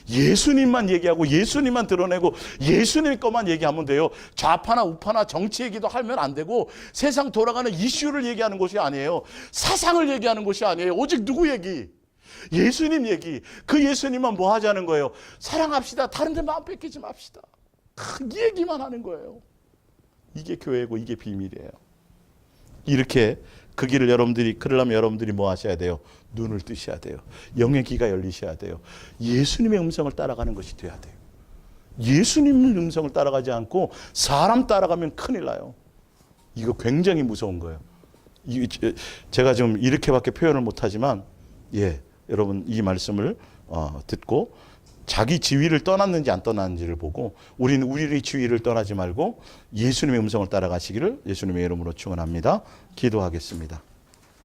예수님만 얘기하고 예수님만 드러내고 예수님 것만 얘기하면 돼요. 좌파나 우파나 정치 얘기도 하면 안 되고 세상 돌아가는 이슈를 얘기하는 것이 아니에요. 사상을 얘기하는 것이 아니에요. 오직 누구 얘기? 예수님 얘기. 그 예수님만 뭐 하자는 거예요? 사랑합시다. 다른 데 마음 뺏기지 맙시다. 이 얘기만 하는 거예요. 이게 교회고 이게 비밀이에요. 이렇게 그 길을 그러려면 여러분들이 뭐 하셔야 돼요? 눈을 뜨셔야 돼요. 영의 귀가 열리셔야 돼요. 예수님의 음성을 따라가는 것이 돼야 돼요. 예수님의 음성을 따라가지 않고 사람 따라가면 큰일 나요. 이거 굉장히 무서운 거예요. 제가 좀 이렇게밖에 표현을 못하지만 여러분 이 말씀을 듣고 자기 지위를 떠났는지 안 떠났는지를 보고 우리는 우리의 지위를 떠나지 말고 예수님의 음성을 따라가시기를 예수님의 이름으로 축원합니다. 기도하겠습니다.